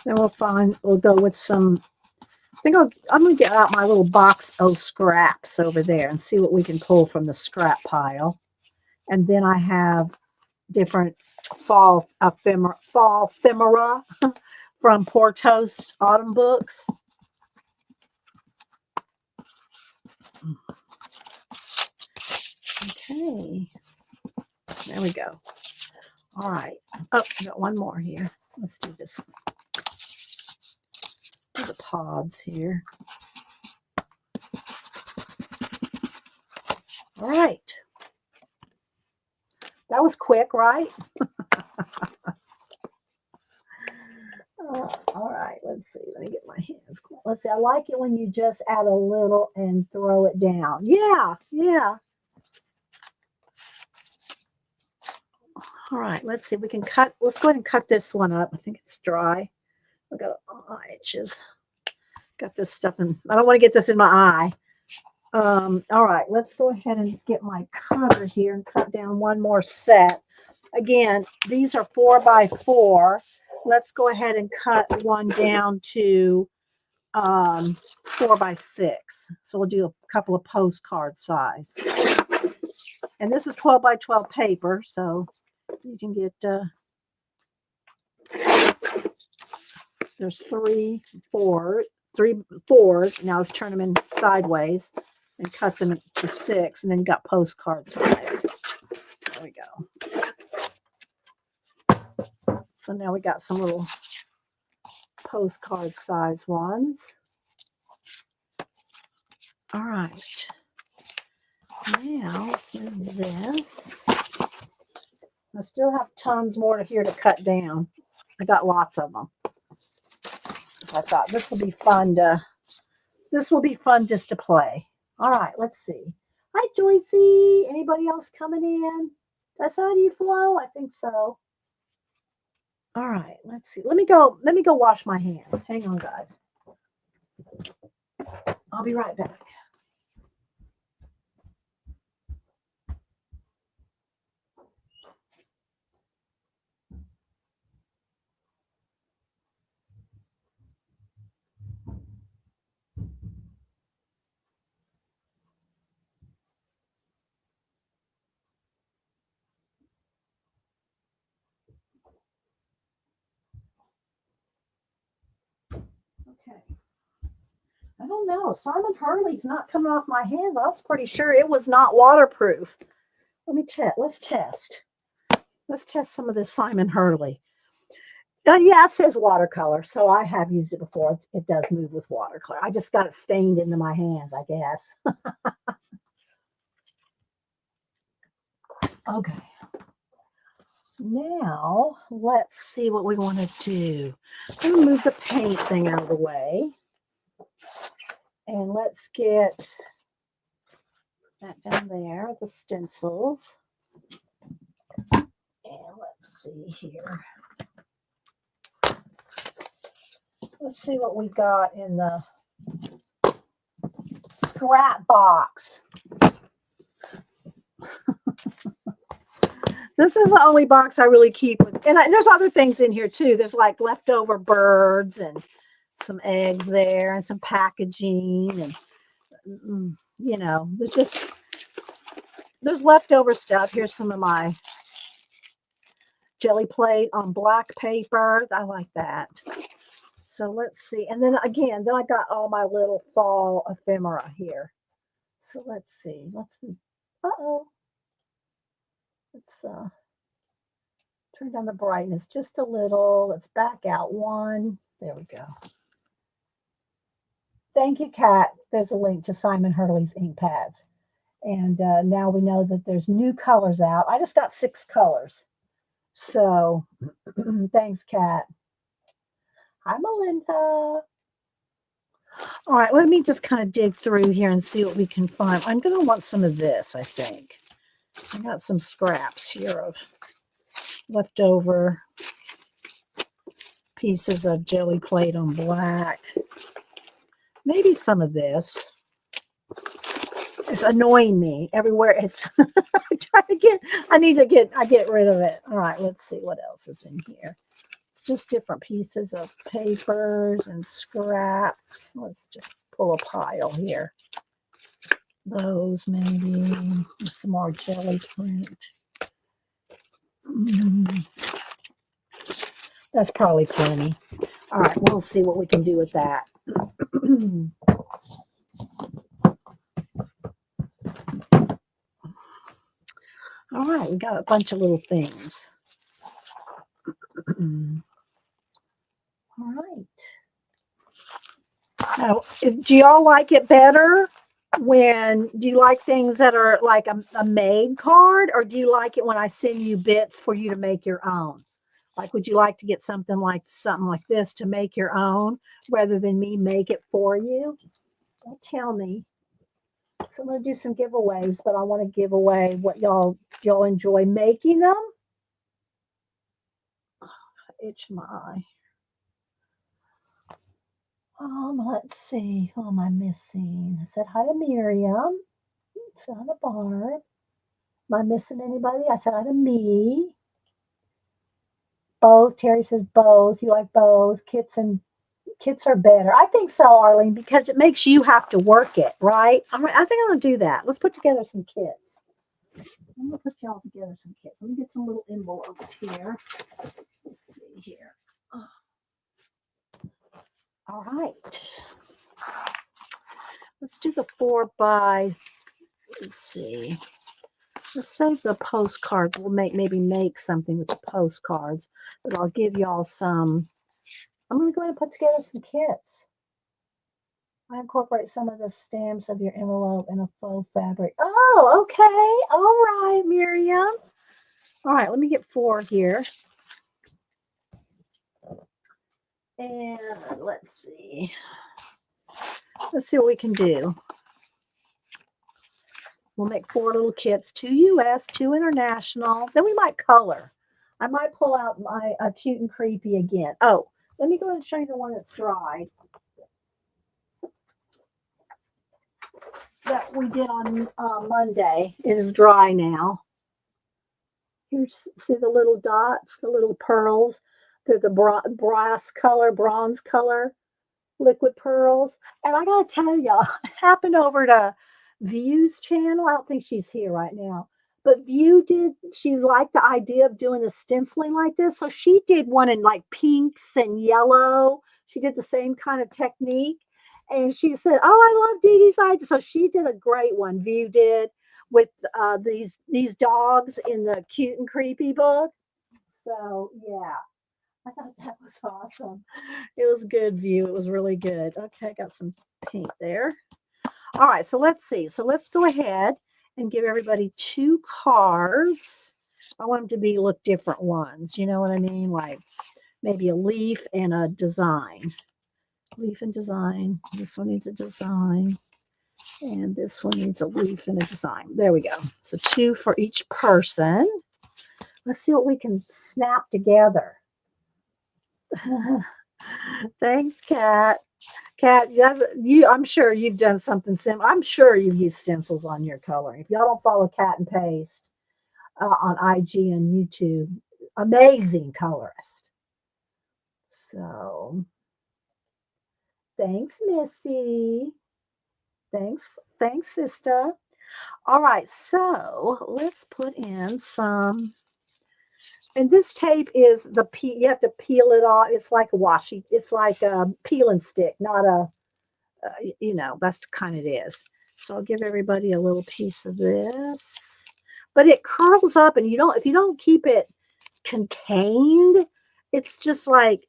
Then we'll go with some, I think I'm going to get out my little box of scraps over there and see what we can pull from the scrap pile. And then I have different fall ephemera from Poor Toast Autumn Books. Okay, there we go. All right. Oh, I got one more here. Let's do this. Do the pods here. All right. That was quick, right? All right, let's see. Let me get my hands clean. Let's see. I like it when you just add a little and throw it down. Yeah, yeah. All right, let's see. We can cut. Let's go ahead and cut this one up. I think it's dry. Look at my itches. Got this stuff in. I don't want to get this in my eye. All right, let's go ahead and get my cutter here and cut down one more set. Again, these are 4x4. Let's go ahead and cut one down to 4x6. So we'll do a couple of postcard size. And this is 12 by 12 paper, so you can get, there's three fours. Now let's turn them in sideways and cut them to 6. And then you got postcards. There we go. So now we got some little postcard size ones. All right. Now let's move this. I still have tons more here to cut down. I got lots of them. I thought this will be fun just to play. All right, let's see. Hi, Joycey. Anybody else coming in? That's how you flow? I think so. All right, let's see. Let me go wash my hands. Hang on, guys. I'll be right back. Okay. I don't know. Simon Hurley's not coming off my hands. I was pretty sure it was not waterproof. Let's test. Let's test some of this Simon Hurley. Yeah, it says watercolor, so I have used it before. It does move with watercolor. I just got it stained into my hands, I guess. Okay. Now, let's see what we want to do. I'm going to move the paint thing out of the way. And let's get that down there, the stencils. And let's see here. Let's see what we got in the scrap box. This is the only box I really keep with, and there's other things in here too. There's like leftover birds and some eggs there and some packaging, and you know, there's leftover stuff. Here's some of my jelly plate on black paper. I like that. So let's see. And then again, I got all my little fall ephemera here. So let's see. Let's turn down the brightness just a little. Let's back out one. There we go. Thank you, Kat. There's a link to Simon Hurley's ink pads. And now we know that there's new colors out. I just got 6 colors. So thanks, Kat. Hi, Melinda. All right, let me just kind of dig through here and see what we can find. I'm going to want some of this, I think. I got some scraps here of leftover pieces of jelly plate on black. Maybe some of this. It's annoying me everywhere. It's I get rid of it. All right, let's see what else is in here. Just different pieces of papers and scraps. Let's just pull a pile here. Those maybe. Some more jelly print. That's probably plenty. All right, we'll see what we can do with that. All right, we got a bunch of little things. All right. Now, do y'all like it better do you like things that are like a made card, or do you like it when I send you bits for you to make your own? Like, would you like to get something like this to make your own rather than me make it for you? Don't tell me. So I'm going to do some giveaways, but I want to give away what y'all enjoy making them. Itch my eye. Let's see. Who am I missing? I said hi to Miriam. I said hi to Barb. Am I missing anybody? I said hi to me. Both. Terry says both. You like both. Kits are better. I think so, Arlene, because it makes you have to work it, right? I think I'm going to do that. Let's put together some kits. I'm going to put y'all together some kits. Let me get some little envelopes here. Let's see here. All right. Let's do the 4 by, let's see. Let's save the postcards. We'll maybe make something with the postcards. But I'll give y'all some. I'm going to go ahead and put together some kits. I incorporate some of the stamps of your envelope in a faux fabric. Oh, okay. All right, Miriam. All right, let me get 4 here. And let's see. Let's see what we can do. We'll make 4 little kits, 2 US, 2 international. Then we might color. I might pull out my Cute and Creepy again. Oh, let me go ahead and show you the one that's dried. That we did on Monday. It is dry now. Here's, see the little dots, the little pearls. They're the brass color, bronze color, liquid pearls. And I got to tell y'all, it happened over to View's channel. I don't think she's here right now. But View she liked the idea of doing the stenciling like this. So she did one in like pinks and yellow. She did the same kind of technique. And she said, oh, I love Dee Dee's idea. So she did a great one, View did, with these dogs in the Cute and Creepy book. So, yeah. I thought that was awesome. It was good, View. It was really good. Okay, got some pink there. All right, so let's see. So let's go ahead and give everybody 2 cards. I want them to look different ones. You know what I mean? Like maybe a leaf and a design. Leaf and design. This one needs a design. And this one needs a leaf and a design. There we go. So 2 for each person. Let's see what we can snap together. Thanks, Kat. Kat, I'm sure you've done something similar. I'm sure you've used stencils on your coloring. If y'all don't follow Kat and Paste on IG and YouTube, amazing colorist. So, thanks, Missy. Thanks, sister. All right, so let's put in some. And this tape is you have to peel it off. It's like a washi. It's like a peeling stick, not a, that's the kind it is. So I'll give everybody a little piece of this. But it curls up, and if you don't keep it contained, it's just like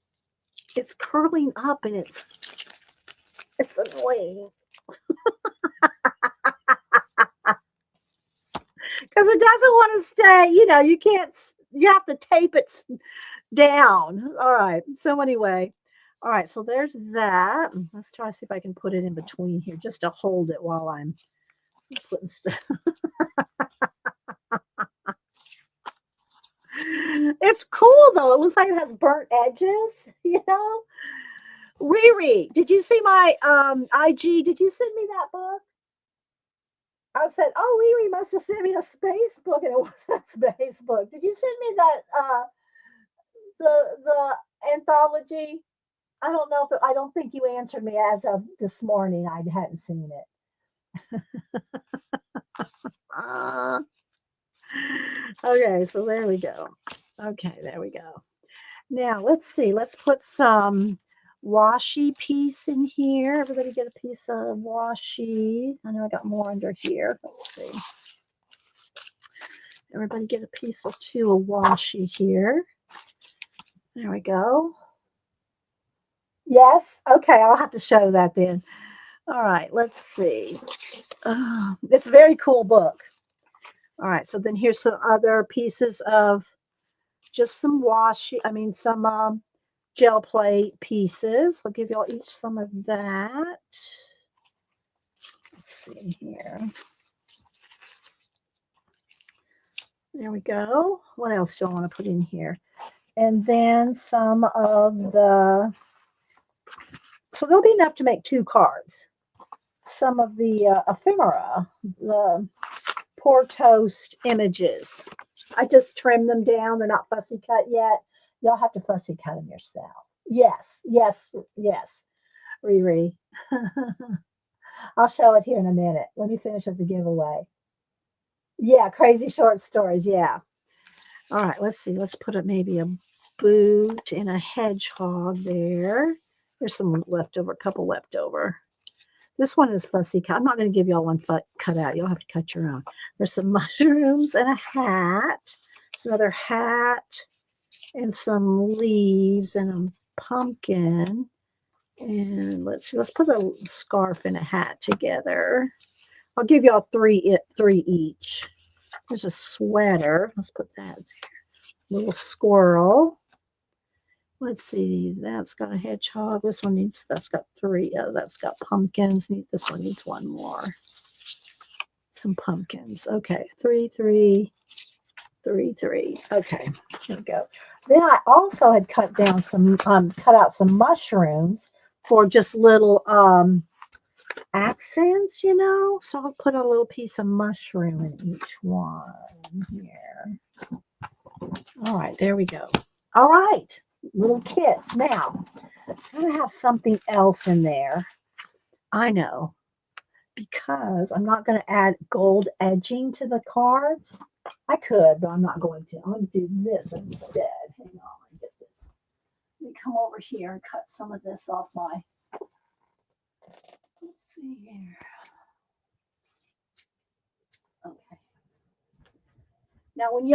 it's curling up, and it's annoying. Because it doesn't want to stay, you have to tape it down. All right. So anyway, all right. So there's that. Let's try to see if I can put it in between here just to hold it while I'm putting stuff. It's cool though. It looks like it has burnt edges, Riri, did you see my IG? Did you send me that book? I said, oh, Riri must have sent me a space book, and it wasn't a space book. Did you send me that the anthology? I don't know I don't think you answered me as of this morning. I hadn't seen it. Okay, so there we go. Okay, there we go. Now let's see. Let's put some washi piece in here. Everybody get a piece of washi. I know I got more under here. Let's see. Everybody get a piece or 2 of washi here. There we go. Yes. Okay, I'll have to show that then. All right, let's see. It's a very cool book. All right, so then here's some other pieces of just some washi. Some gel plate pieces. I'll give y'all each some of that. Let's see here. There we go. What else do I want to put in here? And then some of so there'll be enough to make 2 cards. Some of the ephemera, the Poor Toast images. I just trimmed them down. They're not fussy cut yet. Y'all have to fussy cut them yourself. Yes, Riri. I'll show it here in a minute. Let me finish with the giveaway. Yeah, crazy short stories. Yeah. All right, let's see. Let's put maybe a boot and a hedgehog there. There's some leftover, a couple leftover. This one is fussy cut. I'm not going to give y'all one cut out. You'll have to cut your own. There's some mushrooms and a hat. There's another hat and some leaves and a pumpkin. And let's see. Let's put a scarf and a hat together. I'll give y'all three each. There's a sweater. Let's put that. Little squirrel. Let's see. That's got a hedgehog. This one needs. That's got three. That's got pumpkins. This one needs one more. Some pumpkins. Okay. Three, three, three, three. Okay. Here we go. Then I also had cut out some mushrooms for just little accents, you know. So I'll put a little piece of mushroom in each one here. All right, there we go. All right, little kits. Now, I'm going to have something else in there. I know, because I'm not going to add gold edging to the cards. I could, but I'm not going to. I'm going to do this instead. Hang on, let me get this. Let me come over here and cut some of this off my. Let's see here. Okay. Now, when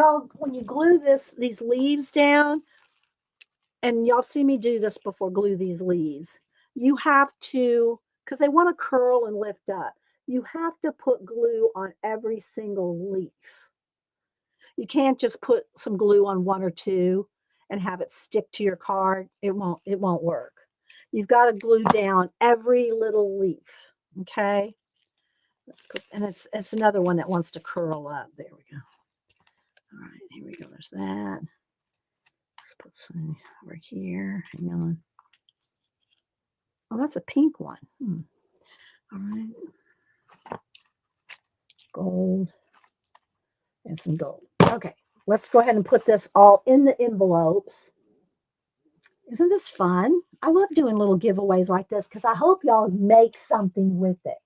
you glue these leaves down, and y'all see me do this before, glue these leaves, you have to, because they want to curl and lift up, you have to put glue on every single leaf. You can't just put some glue on one or two and have it stick to your card. It won't work. You've got to glue down every little leaf. Okay. And it's another one that wants to curl up. There we go. All right, here we go. There's that. Let's put some over here. Hang on. Oh, that's a pink one. All right. Gold and some gold. Okay, let's go ahead and put this all in the envelopes. Isn't this fun? I love doing little giveaways like this because I hope y'all make something with it.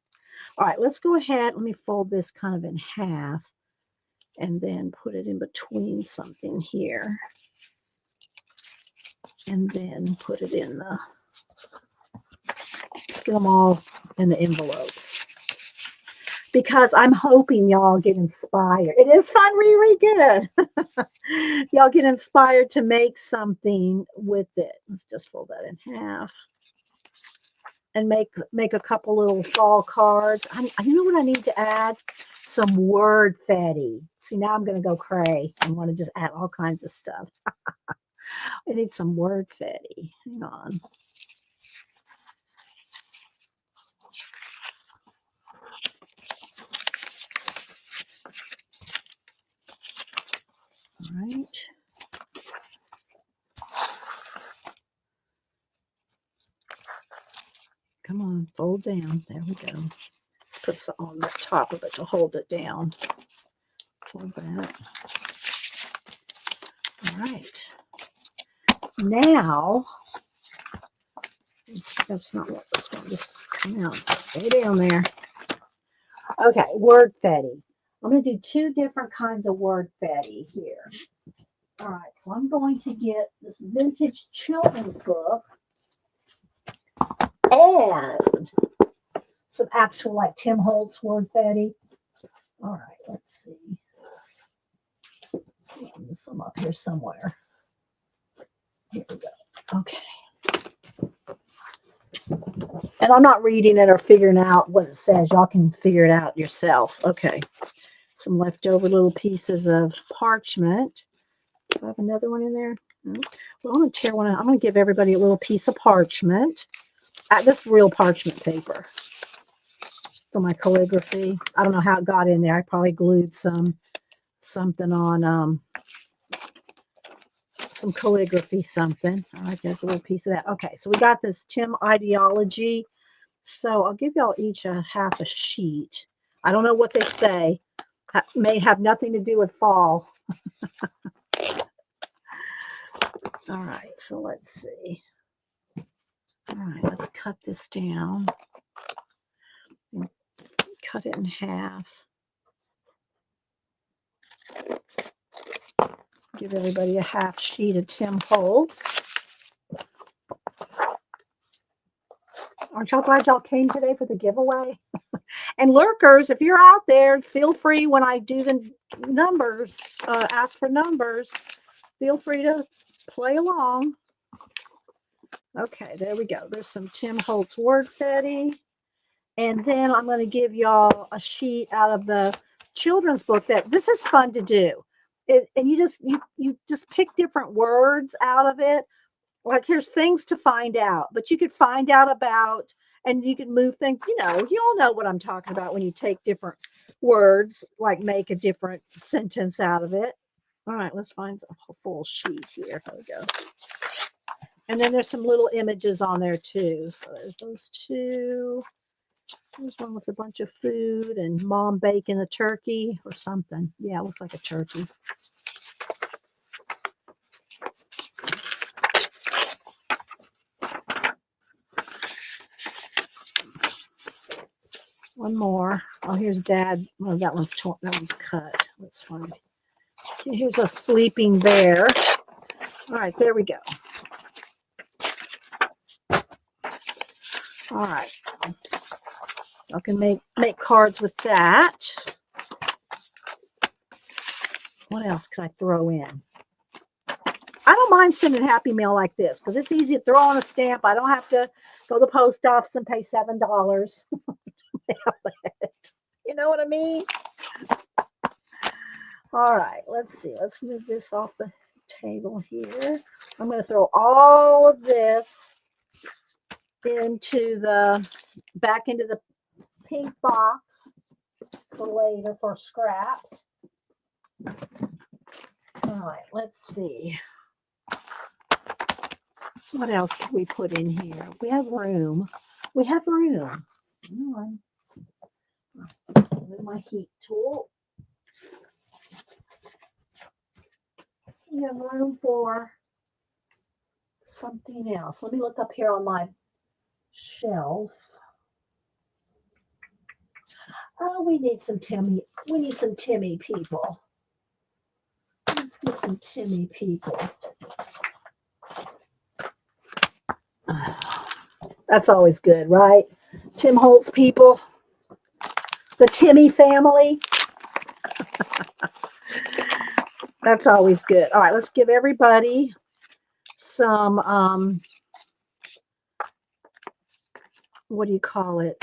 All right, let's go ahead. Let me fold this kind of in half and then put it in between something here. And then put it in the, get them all in the envelopes. Because I'm hoping y'all get inspired. It is fun, Riri, good. Y'all get inspired to make something with it. Let's just fold that in half. And make a couple little fall cards. You know what I need to add? Some word fatty. See, now I'm going to go cray. I want to just add all kinds of stuff. I need some word fatty. Hang on. All right. Come on, fold down. There we go. Let's put some on the top of it to hold it down. Fold that. All right. Now, that's not what this one just come out. Stay down there. Okay, word fatty. I'm going to do two different kinds of word fatty here. All right, so I'm going to get this vintage children's book and some actual like Tim Holtz word fatty. All right, let's see. There's some up here somewhere. Here we go. Okay. And I'm not reading it or figuring out what it says. Y'all can figure it out yourself. Okay. Some leftover little pieces of parchment. Do I have another one in there? No. Well, I'm going to tear one out. I'm going to give everybody a little piece of parchment. This real parchment paper for my calligraphy. I don't know how it got in there. I probably glued something on some calligraphy something. All right, there's a little piece of that. Okay, so we got this Tim ideology. So I'll give y'all each a half a sheet. I don't know what they say. May have nothing to do with fall. All right, so let's see. All right, let's cut this down. Cut it in half. Give everybody a half sheet of Tim Holtz. Aren't y'all glad y'all came today for the giveaway? And lurkers, if you're out there, feel free when I do the numbers, ask for numbers, feel free to play along. Okay, there we go. There's some Tim Holtz Word Fetty. And then I'm going to give y'all a sheet out of the children's book that this is fun to do. And you just pick different words out of it. Like here's things to find out, but you could find out about, and you can move things, you all know what I'm talking about when you take different words, like make a different sentence out of it. All right, let's find a full sheet here. There we go. And then there's some little images on there too. So there's those two. There's one with a bunch of food and mom baking a turkey or something. Yeah, it looks like a turkey. One more. Oh, here's Dad. Oh, that one's torn. That one's cut. Let's find. Okay, here's a sleeping bear. All right, there we go. All right. I can make cards with that. What else could I throw in? I don't mind sending Happy Mail like this because it's easy to throw on a stamp. I don't have to go to the post office and pay $7. You know what I mean? All right, let's see. Let's move this off the table here. I'm going to throw all of this back into the pink box for later for scraps. All right, let's see. What else can we put in here? We have room. We have room. With my heat tool. We have room for something else. Let me look up here on my shelf. Oh, we need some Timmy. We need some Timmy people. Let's get some Timmy people. That's always good, right? Tim Holtz people. The Timmy family. That's always good. All right, let's give everybody some, what do you call it?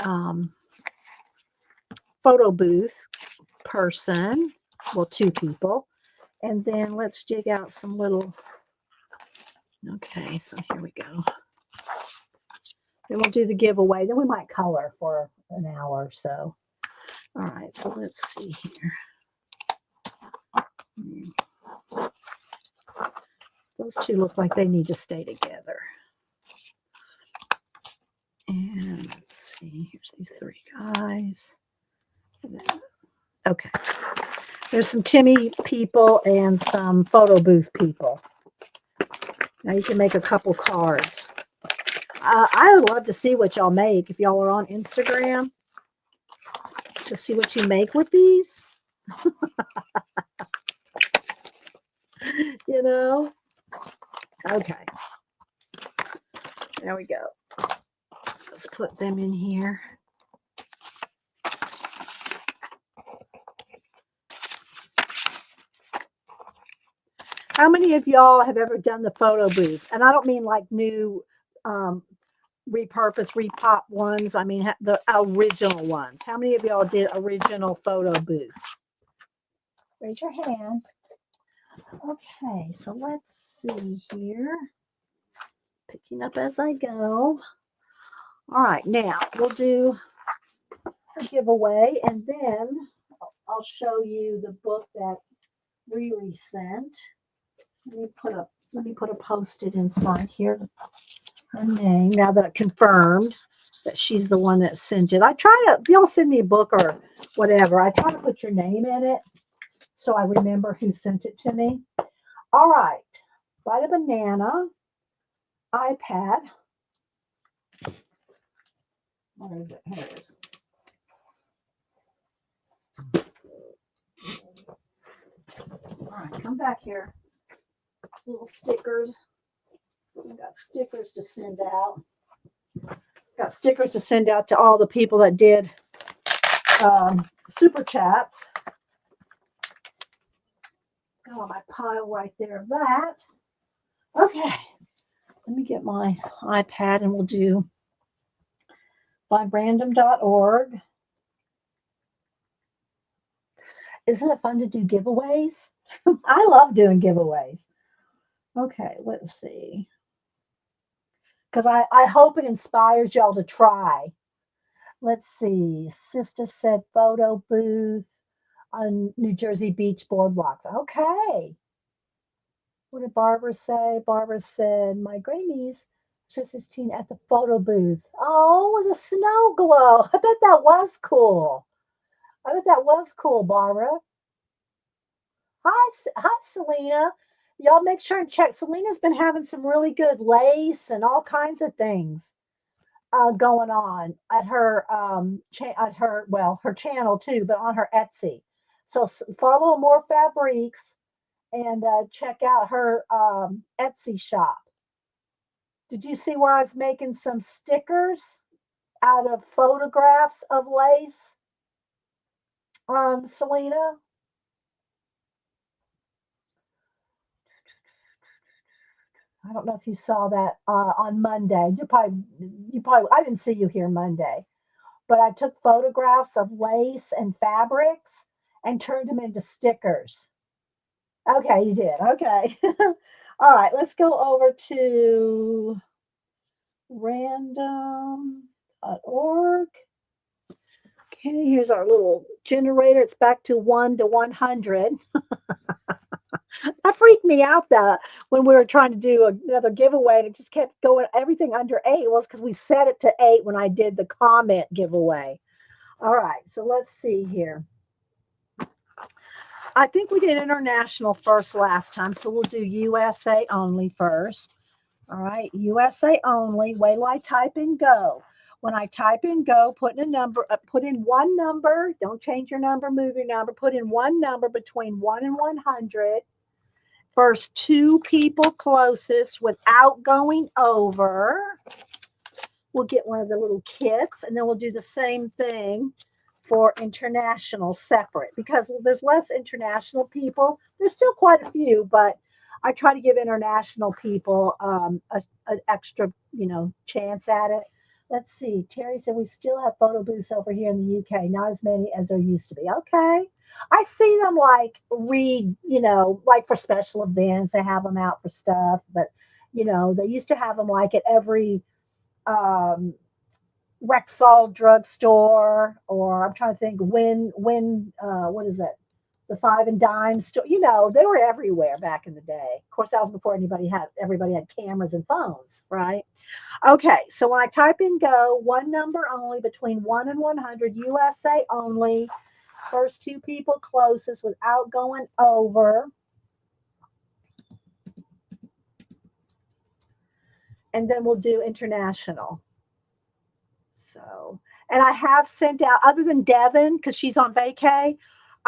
Photo booth person. Well, two people. And then let's dig out some little, okay, so here we go. Then we'll do the giveaway. Then we might color for an hour or so. All right, so let's see here. Those two look like they need to stay together. And let's see, here's these three guys. Okay. There's some Timmy people and some photo booth people. Now you can make a couple cards. I would love to see what y'all make if y'all are on Instagram to see what you make with these. You know? Okay. There we go. Let's put them in here. How many of y'all have ever done the photo booth? And I don't mean like new repurpose, repop ones. I mean the original ones. How many of y'all did original photo booths? Raise your hand. Okay, so let's see here. Picking up as I go. All right, now we'll do a giveaway, and then I'll show you the book that Riri sent. Let me put a Post-it inside here. Her name, now that I confirmed that she's the one that sent it. If y'all send me a book or whatever, I try to put your name in it so I remember who sent it to me. All right. Bite a banana. iPad. Where is it? Here it is. All right, come back here. little stickers. We've got stickers to send out. Got stickers to send out to all the people that did super chats. Got on my pile right there of that. Okay, let me get my iPad and we'll do findrandom.org. Isn't it fun to do giveaways? I love doing giveaways. Okay, let's see. Because I hope it inspires y'all to try. Let's see. Sister said photo booth on New Jersey Beach boardwalks. Okay. What did Barbara say? Barbara said, my Grammys, Sister's teen at the photo booth. Oh, it was a snow glow. I bet that was cool. I bet that was cool, Barbara. Hi, Selena. Y'all make sure and check. Selena's been having some really good lace and all kinds of things going on at her her channel too, but on her Etsy. So follow More Fabriques and check out her Etsy shop. Did you see where I was making some stickers out of photographs of lace, Selena? I don't know if you saw that on Monday. You probably, I didn't see you here Monday, but I took photographs of lace and fabrics and turned them into stickers. Okay, you did. Okay. All right, let's go over to random.org. Okay, here's our little generator. It's back to 1 to 100. That freaked me out when we were trying to do another giveaway and it just kept going everything under 8 was because we set it to 8 when I did the comment giveaway. All right, so let's see here. I think we did international first last time, so we'll do USA only first. All right, USA only. Wait till I type in go. When I type in go, put in one number. Don't change your number, move your number. Put in one number between 1 and 100. First 2 people closest without going over. We'll get one of the little kits, and then we'll do the same thing for international separate because there's less international people. There's still quite a few, but I try to give international people an extra, chance at it. Let's see. Terry said we still have photo booths over here in the UK, not as many as there used to be. Okay. I see them like for special events, they have them out for stuff, but they used to have them like at every Rexall drugstore, or I'm trying to think what is that? The Five and Dime store. They were everywhere back in the day. Of course, that was before everybody had cameras and phones, right? Okay, so when I type in go, one number only between 1 and 100, USA only. First 2 people closest without going over. And then we'll do international. So, and I have sent out, other than Devin, because she's on vacay,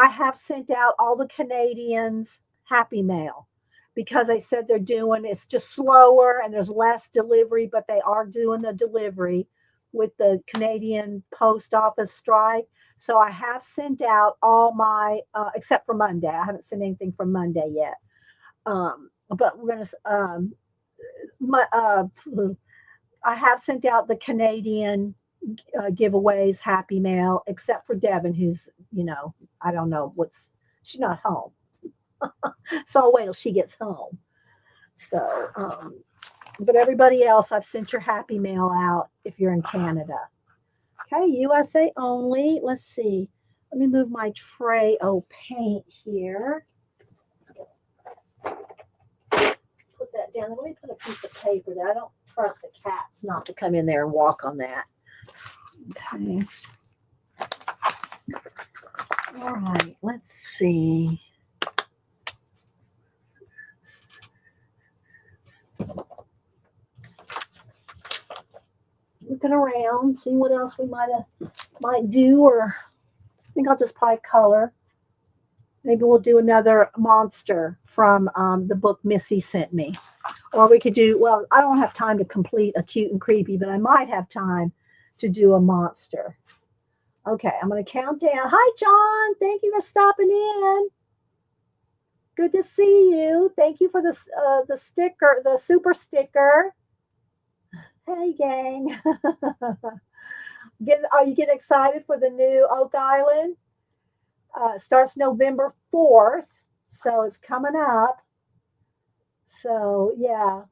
I have sent out all the Canadians happy mail because they said it's just slower and there's less delivery, but they are doing the delivery with the Canadian post office strike. So I have sent out all my, except for Monday. I haven't sent anything from Monday yet. But we're going to, I have sent out the Canadian giveaways, happy mail, except for Devin, who's, I don't know she's not home. So I'll wait till she gets home. So, but everybody else, I've sent your happy mail out if you're in Canada. Okay, USA only. Let's see. Let me move my tray of paint here. Put that down. Let me put a piece of paper there. I don't trust the cats not to come in there and walk on that. Okay. All right, let's see. Looking around, see what else we might do, or I think I'll just probably color. Maybe we'll do another monster from the book Missy sent me. Or we could do, well, I don't have time to complete a cute and creepy, but I might have time to do a monster. Okay, I'm going to count down. Hi, John. Thank you for stopping in. Good to see you. Thank you for the sticker, the super sticker. Hey, gang. Are you getting excited for the new Oak Island? It starts November 4th, so it's coming up. So, yeah,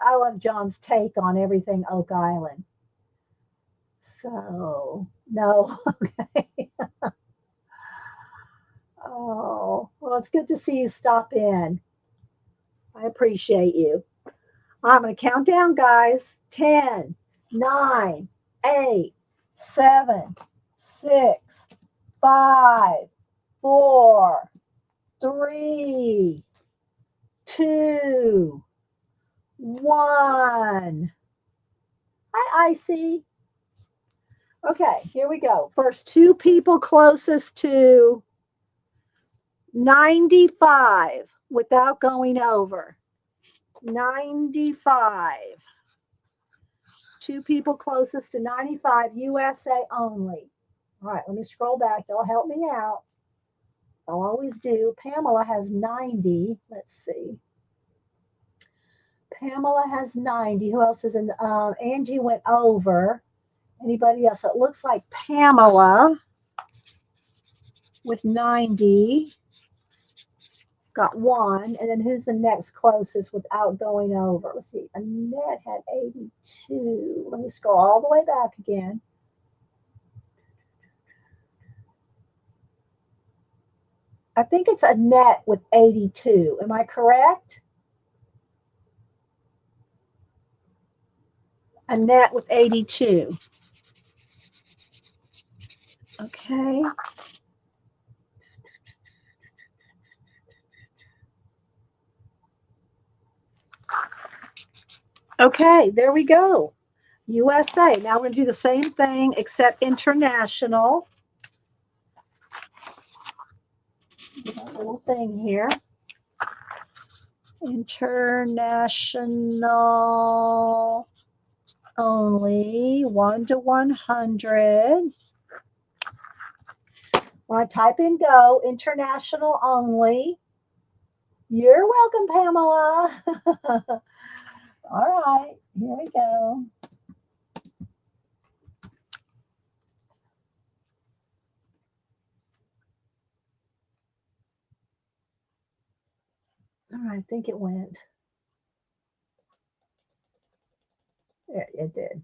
I love John's take on everything Oak Island. So, no, okay. Oh, well, it's good to see you stop in. I appreciate you. I'm going to count down, guys. 10, 9, 8, 7, 6, 5, 4, 3, 2, 1. Hi, Icy. Okay, here we go. First, two people closest to 95 without going over. 95. Two people closest to 95, USA only. All right, let me scroll back. Y'all help me out. I'll always do. Pamela has 90. Let's see. Pamela has 90. Who else is in? Angie went over. Anybody else? So it looks like Pamela with 90 got one. And then who's the next closest without going over? Let's see. Annette had 82. Let me scroll all the way back again. I think it's Annette with 82. Am I correct? Annette with 82. Okay. Okay, there we go. USA. Now we're going to do the same thing except international. A little thing here. International only. 1 to 100. Want to type in go. International only. You're welcome, Pamela. All right, here we go. All right, I think it went. Yeah, it did.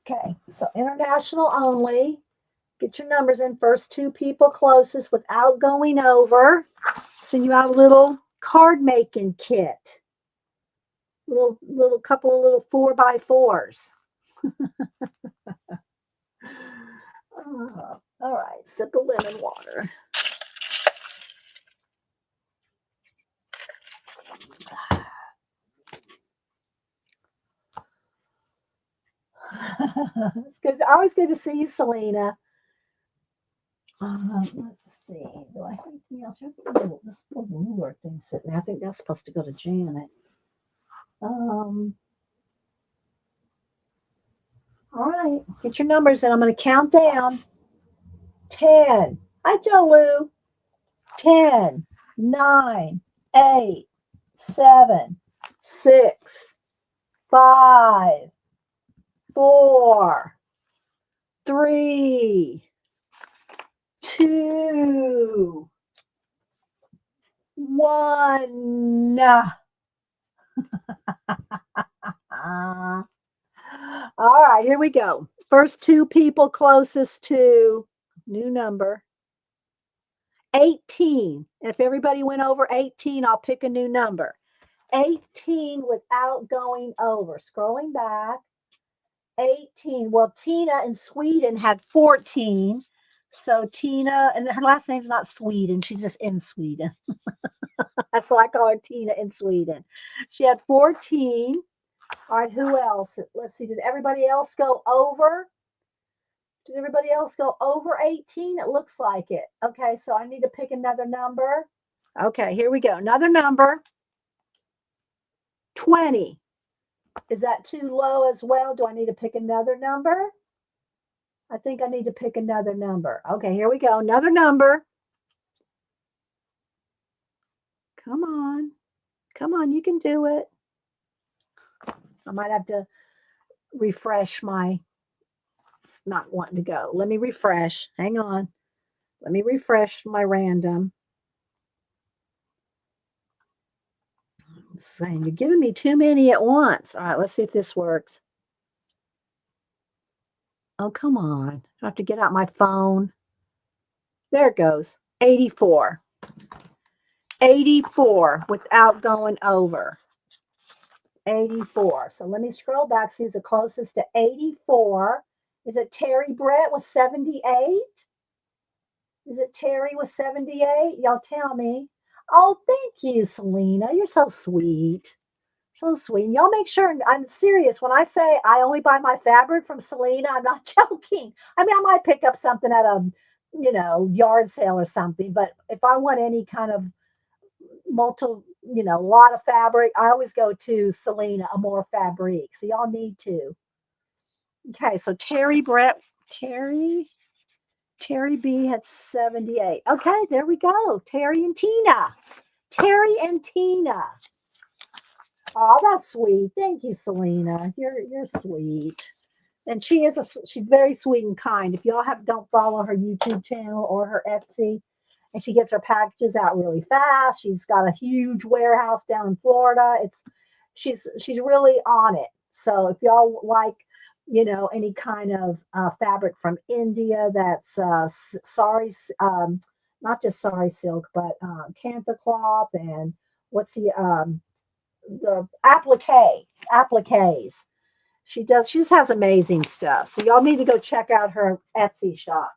Okay, so international only. Get your numbers in. First two people closest without going over. Send you out a little card making kit. Little couple of little 4x4s. All right, sip of lemon water. It's good. Always good to see you, Selena. Let's see. Do I have anything else? This little ruler thing sitting there. I think that's supposed to go to Janet. All right. Get your numbers in. I'm going to count down. 10. Hi, Jolu. 10, 9, 8, 7, 6, 5, 4, 3, 2, 1. All right, here we go. First two people closest to new number 18. If everybody went over 18, I'll pick a new number. 18 without going over. Scrolling back. 18. Well, Tina in Sweden had 14. So Tina, and her last name's not Sweden. She's just in Sweden. That's why I call her Tina in Sweden. She had 14. All right, who else? Let's see. Did everybody else go over? Did everybody else go over 18? It looks like it. Okay, so I need to pick another number. Okay, here we go. Another number, 20. Is that too low as well? Do I need to pick another number? I think I need to pick another number. Okay, here we go. Another number. Come on. Come on, you can do it. I might have to refresh my, it's not wanting to go. Let me refresh. Hang on. Let me refresh my random. It's saying you're giving me too many at once. All right, let's see if this works. Oh, come on. I have to get out my phone. There it goes. 84. 84 without going over. 84. So let me scroll back. See who's the closest to 84. Is it Terry Brett with 78? Is it Terry with 78? Y'all tell me. Oh, thank you, Selena. You're so sweet. So sweet. And y'all make sure, I'm serious. When I say I only buy my fabric from Selena, I'm not joking. I mean, I might pick up something at a, yard sale or something. But if I want any kind of lot of fabric, I always go to Selena Amore Fabrique. So y'all need to. Okay, so Terry B had 78. Okay, there we go. Terry and Tina. Terry and Tina. Oh, that's sweet. Thank you, Selena. You're sweet. And she's very sweet and kind. If y'all don't follow her YouTube channel or her Etsy, and she gets her packages out really fast. She's got a huge warehouse down in Florida. She's really on it. So if y'all like, any kind of fabric from India that's sari, not just sari silk, but kantha cloth and what's the appliques. She just has amazing stuff. So y'all need to go check out her Etsy shop.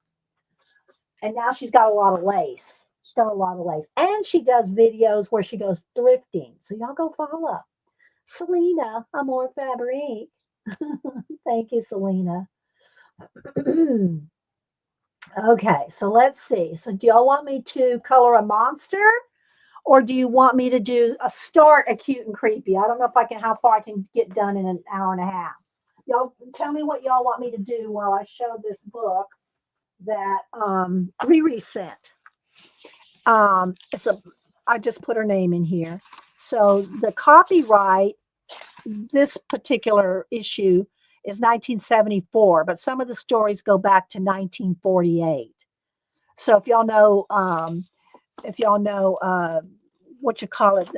And now she's got a lot of lace. She's got a lot of lace. And she does videos where she goes thrifting. So y'all go follow. Selena Amore Fabrique. Thank you, Selena. Okay, so let's see. So do y'all want me to color a monster? Or do you want me to do a cute and creepy? I don't know how far I can get done in an hour and a half. Y'all tell me what y'all want me to do while I show this book that Riri sent. I just put her name in here. So the copyright, this particular issue is 1974, but some of the stories go back to 1948. So if y'all know what you call it,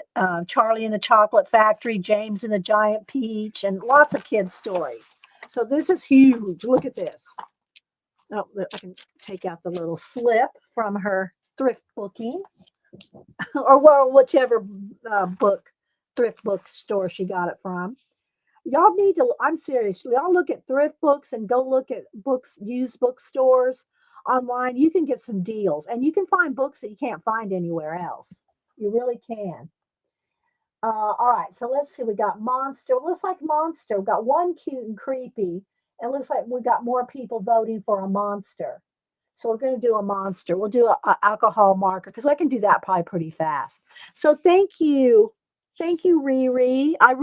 Charlie and the Chocolate Factory, James and the Giant Peach, and lots of kids' stories. So this is huge. Look at this. Oh, I can take out the little slip from her thrift booking, or whichever thrift book store she got it from. Y'all need to, I'm serious, y'all look at thrift books and go look at used bookstores online. You can get some deals, and you can find books that you can't find anywhere else. You really can. All right, so let's see. We got Monster. Looks like Monster. We got one cute and creepy. It looks like we got more people voting for a monster. So we're going to do a monster. We'll do a alcohol marker because I can do that probably pretty fast. So thank you. Thank you, Riri. I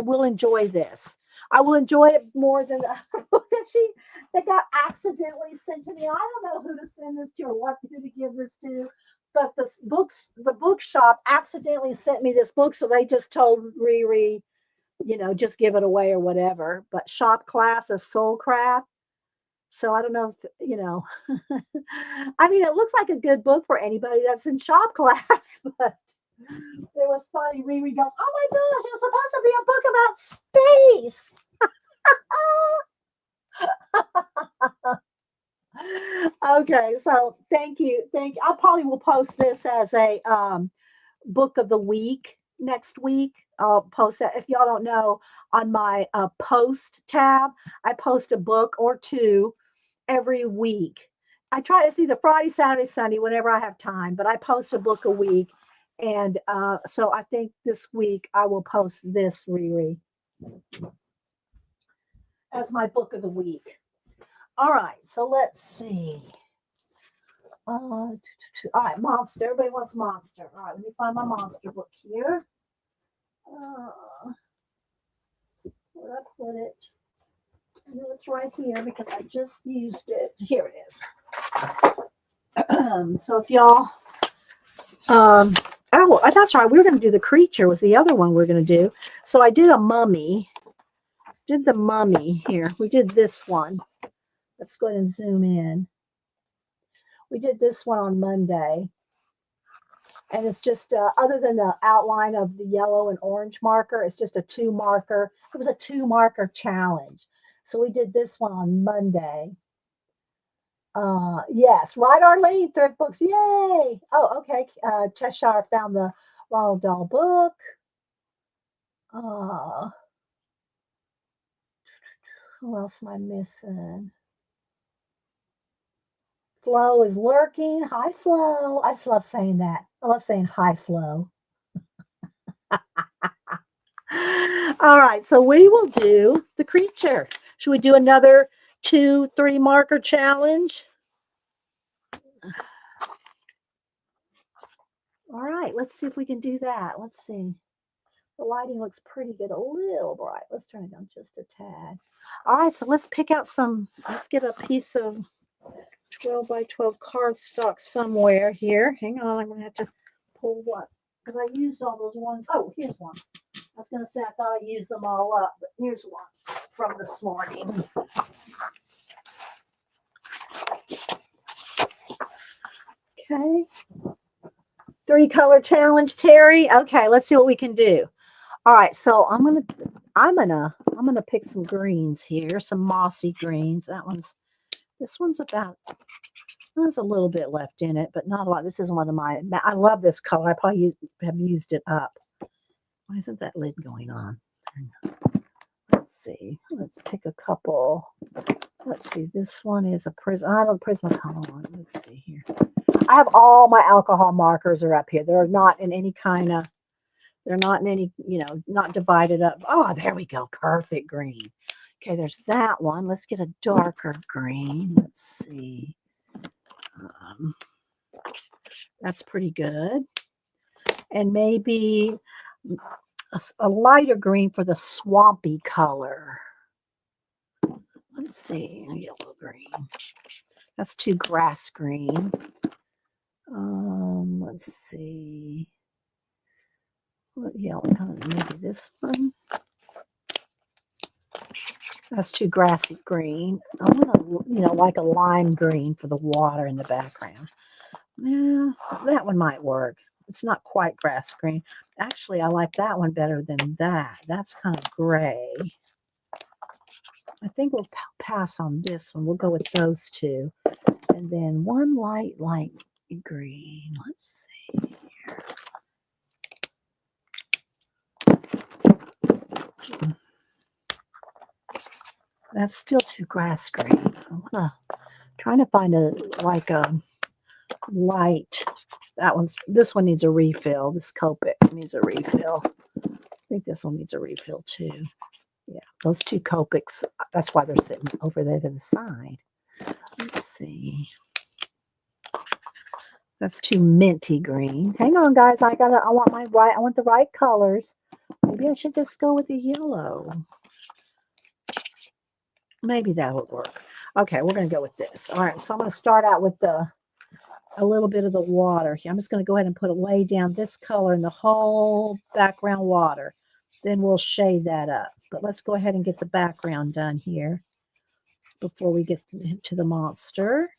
will enjoy this. I will enjoy it more than that got accidentally sent to me. I don't know who to send this to or who to give this to. But the bookshop accidentally sent me this book. So they just told Riri, just give it away or whatever. But Shop Class is Soul Craft. So I don't know if, I mean, it looks like a good book for anybody that's in shop class, but it was funny. Riri goes, oh my gosh, it was supposed to be a book about space. Okay, so thank you. I probably will post this as a book of the week next week. I'll post that. If y'all don't know, on my post tab, I post a book or two every week. I try to see the Friday, Saturday, Sunday, whenever I have time, but I post a book a week. And so I think this week I will post this, Riri, as my book of the week. All right, so let's see. All right, monster. Everybody wants monster. All right, let me find my monster book here. Where did I put it? I know it's right here because I just used it. Here it is. So if y'all, oh, that's right. We were going to do the creature. Was the other one we are going to do? So I did a mummy. Did the mummy here? We did this one. Let's go ahead and zoom in. We did this one on Monday. And it's just, other than the outline of the yellow and orange marker, it's just a 2 marker. It was a 2 marker challenge. So we did this one on Monday. Yes, right, Arlene, thrift books, yay! Oh, okay. Cheshire found the Ronald Dahl book. Who else am I missing? Flo is lurking. Hi, Flo. I just love saying that. I love saying hi, Flo. All right, so we will do the creature. Should we do another 2, 3 marker challenge? All right, let's see if we can do that. Let's see. The lighting looks pretty good, a little bright. Let's turn it down just a tad. All right, so let's pick out some, let's get a piece of 12 by 12 cardstock somewhere here. Hang on, I'm going to have to pull one because I used all those ones. Oh, here's one. I was going to say I thought I used them all up, but here's one from this morning. Okay. 3 color challenge, Terry. Okay, let's see what we can do. All right, so I'm gonna pick some greens here, some mossy greens. This one's about, there's a little bit left in it, but not a lot. This is one of my, I love this color. I probably have used it up. Why isn't that lid going on? Let's see. Let's pick a couple. Let's see. This one is a prism. I don't Prismacolor one. Let's see here. I have all my alcohol markers are up here. They're not in any kind of, they're not in any, not divided up. Oh, there we go. Perfect green. Okay, there's that one. Let's get a darker green. Let's see. That's pretty good. And maybe a lighter green for the swampy color. Let's see, a yellow green. That's too grass green. Let's see. What yellow color? Maybe this one. That's too grassy green. I want to, like a lime green for the water in the background. Yeah, that one might work. It's not quite grass green. Actually, I like that one better than that. That's kind of gray. I think we'll pass on this one. We'll go with those two. And then one light green. Let's see here. That's still too grass green. I'm trying to find a light. This one needs a refill. This Copic needs a refill. I think this one needs a refill too. Yeah, those 2 Copics, that's why they're sitting over there to the side. Let's see. That's too minty green. Hang on, guys. I want the right colors. Maybe I should just go with the yellow. Maybe that would work. Okay, we're going to go with this. All right, so I'm going to start out with a little bit of the water here. I'm just going to go ahead and lay down this color in the whole background water. Then we'll shade that up. But let's go ahead and get the background done here before we get to the monster.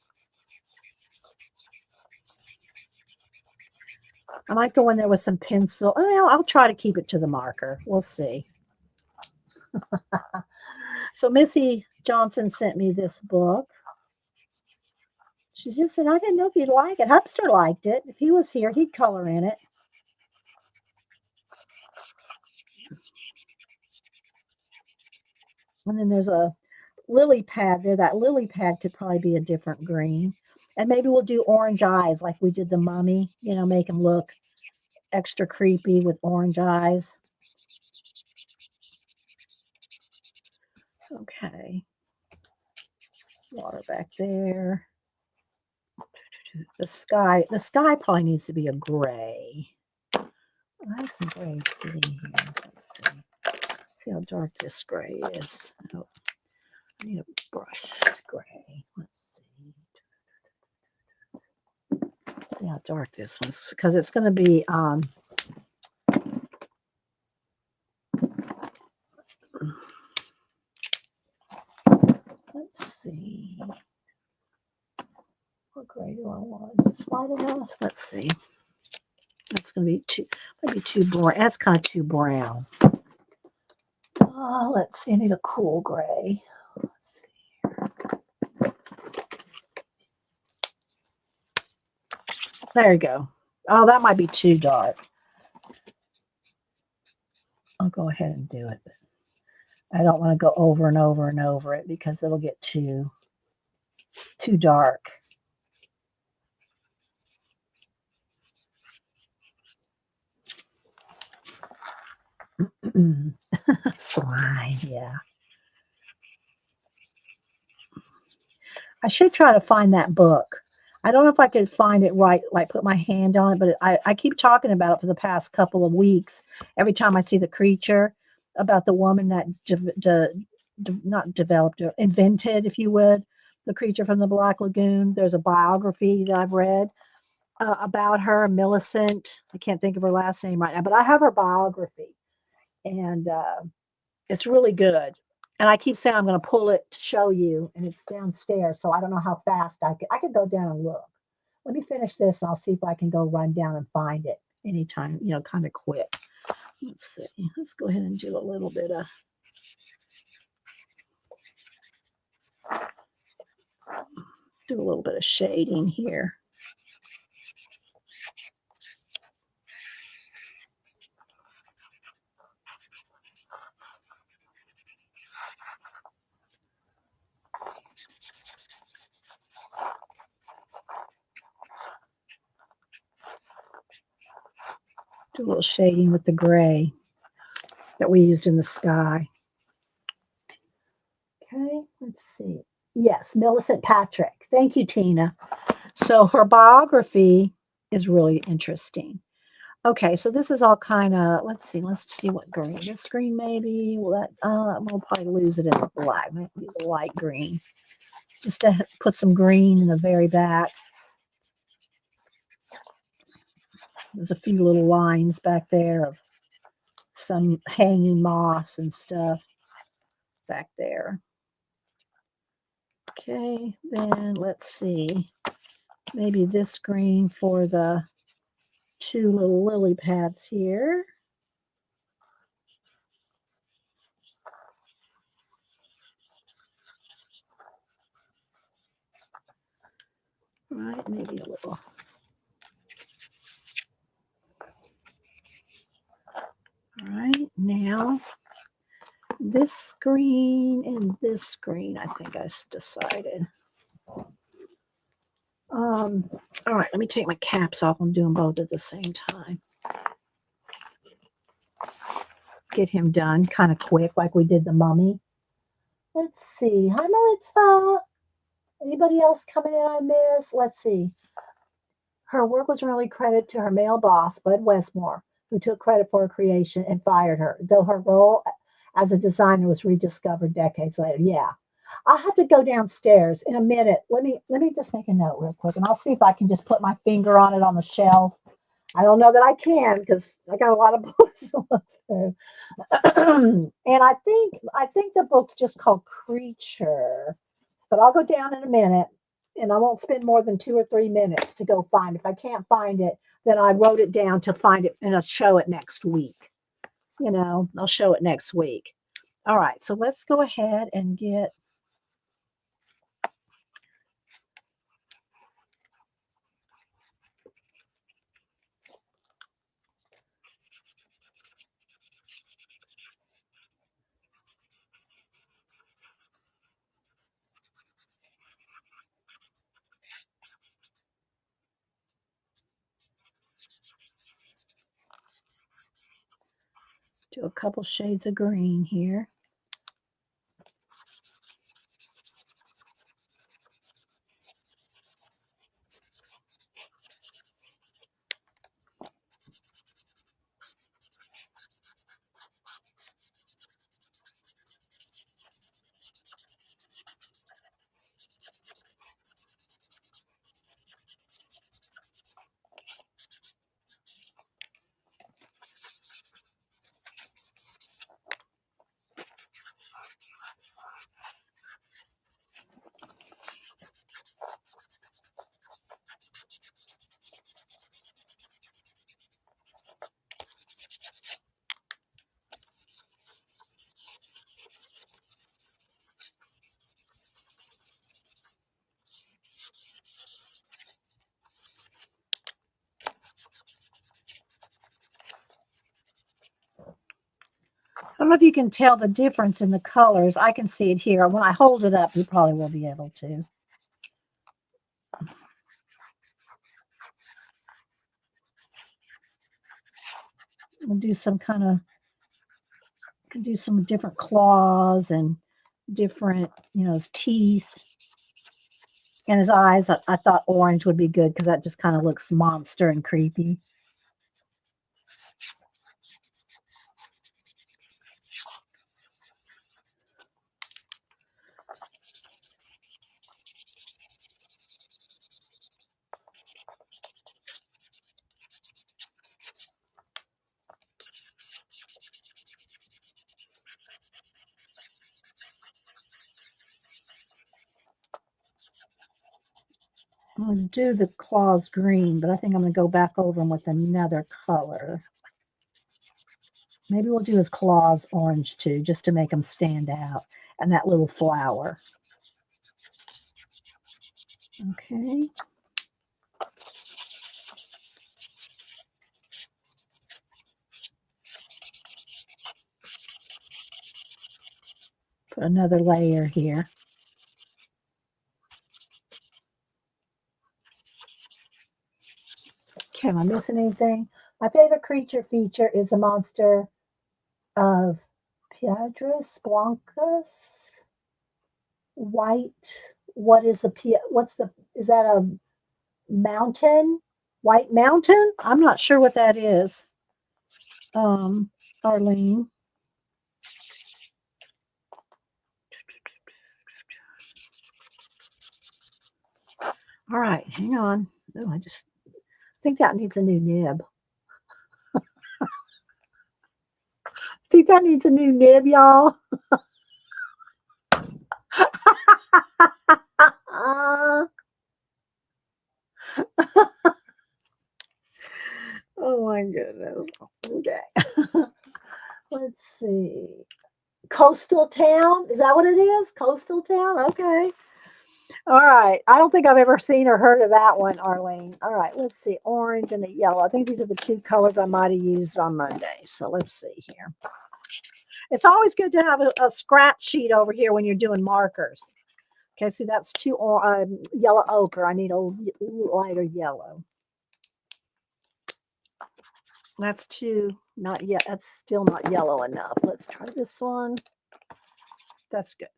I might go in there with some pencil. I'll try to keep it to the marker. We'll see. So Missy Johnson sent me this book. She just said, I didn't know if you'd like it. Hupster liked it. If he was here, he'd color in it. And then there's a lily pad there. That lily pad could probably be a different green. And maybe we'll do orange eyes like we did the mummy. Make him look extra creepy with orange eyes. Okay. Water back there. The sky probably needs to be a gray. I have some gray sitting here. Let's see how dark this gray is. Oh, I need a brush gray. Let's see how dark this one's, because it's going to be let's see. What gray do I want? Is this light enough? Let's see. That's going to be too brown. That's kind of too brown. Let's see. I need a cool gray. Let's see. There you go. Oh, that might be too dark. I'll go ahead and do it. I don't want to go over and over and over it because it'll get too dark. Slime, yeah. I should try to find that book. I don't know if I could find it right, like put my hand on it, but I keep talking about it for the past couple of weeks. Every time I see the creature, about the woman that not developed, or invented, if you would, the creature from the Black Lagoon. There's a biography that I've read about her, Millicent. I can't think of her last name right now, but I have her biography, and it's really good. And I keep saying I'm going to pull it to show you, and it's downstairs, so I don't know how fast I could go down and look. Let me finish this, and I'll see if I can go run down and find it anytime, kind of quick. Let's see. Let's go ahead and do a little bit of shading here. Do a little shading with the gray that we used in the sky. Okay, let's see. Yes, Millicent Patrick. Thank you, Tina. So her biography is really interesting. Okay, so this is all kind of, let's see what green. This green maybe, we'll probably lose it in the black. Maybe the light green. Just to put some green in the very back. There's a few little lines back there of some hanging moss and stuff back there. Okay, then let's see. Maybe this green for the two little lily pads here. All right, maybe a little. All right, now this green and this green, I think I decided. All right, let me take my caps off. I'm doing both at the same time. Get him done kind of quick, like we did the mummy. Let's see. Hi, Maritza. Anybody else coming in I miss? Let's see. Her work was really credited to her male boss, Bud Westmore, who took credit for her creation and fired her, though her role as a designer was rediscovered decades later. Yeah. I'll have to go downstairs in a minute. Let me just make a note real quick, and I'll see if I can just put my finger on it on the shelf. I don't know that I can because I got a lot of books to look through. And I think the book's just called Creature. But I'll go down in a minute, and I won't spend more than 2 or 3 minutes to go find it. If I can't find it, then I wrote it down to find it, and I'll show it next week. I'll show it next week. All right, so let's go ahead and get do a couple shades of green here. don't know if you can tell the difference in the colors. I can see it here. When I hold it up, you probably will be able to. We'll do some kind of, can do some different claws and different, you know, his teeth and his eyes. I thought orange would be good because that just kind of looks monster and creepy. I'm going to do the claws green, but I think I'm going to go back over them with another color. Maybe we'll do his claws orange too, just to make them stand out. And that little flower. Okay. Put another layer here. Okay, am I missing anything? My favorite creature feature is a monster of Piedras Blancas. White. What is the is that a mountain? White mountain? I'm not sure what that is. Arlene. All right, hang on. Oh, I just think that needs a new nib. Think that needs a new nib, y'all. Oh my goodness. Okay. Let's see. Coastal Town. Is that what it is? Coastal Town? Okay. All right. I don't think I've ever seen or heard of that one, Arlene. All right. Let's see. Orange and the yellow. I think these are the two colors I might have used on Monday. So let's see here. It's always good to have a scratch sheet over here when you're doing markers. Okay. See, that's two yellow ochre. I need a lighter yellow. That's two. Not yet. That's still not yellow enough. Let's try this one. That's good.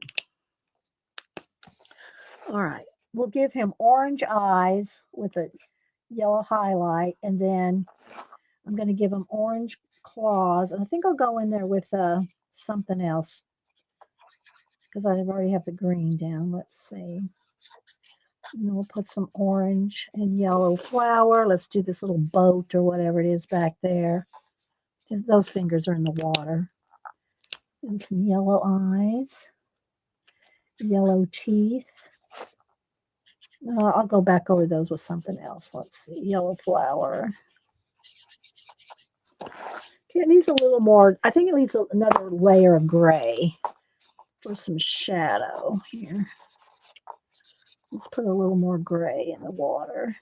All right. We'll give him orange eyes with a yellow highlight, and then I'm going to give him orange claws, and I think I'll go in there with something else because I already have the green down. Let's see. And then we'll put some orange and yellow flower. Let's do this little boat or whatever it is back there. Those fingers are in the water. And some yellow eyes, yellow teeth. I'll go back over those with something else. Let's see. Yellow flower. Okay, it needs a little more. I think it needs another layer of gray for some shadow here. Let's put a little more gray in the water.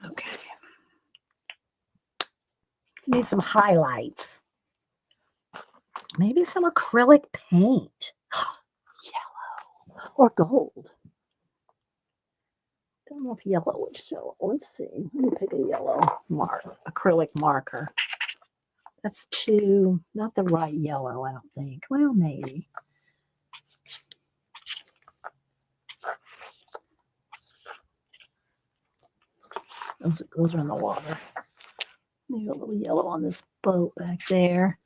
Okay. Need some highlights. Maybe some acrylic paint. Yellow or gold. Don't know if yellow would show. Let's see. Let me pick a yellow acrylic marker. That's too, not the right yellow, I don't think. Well, maybe. Those are in the water. Maybe a little yellow on this boat back there.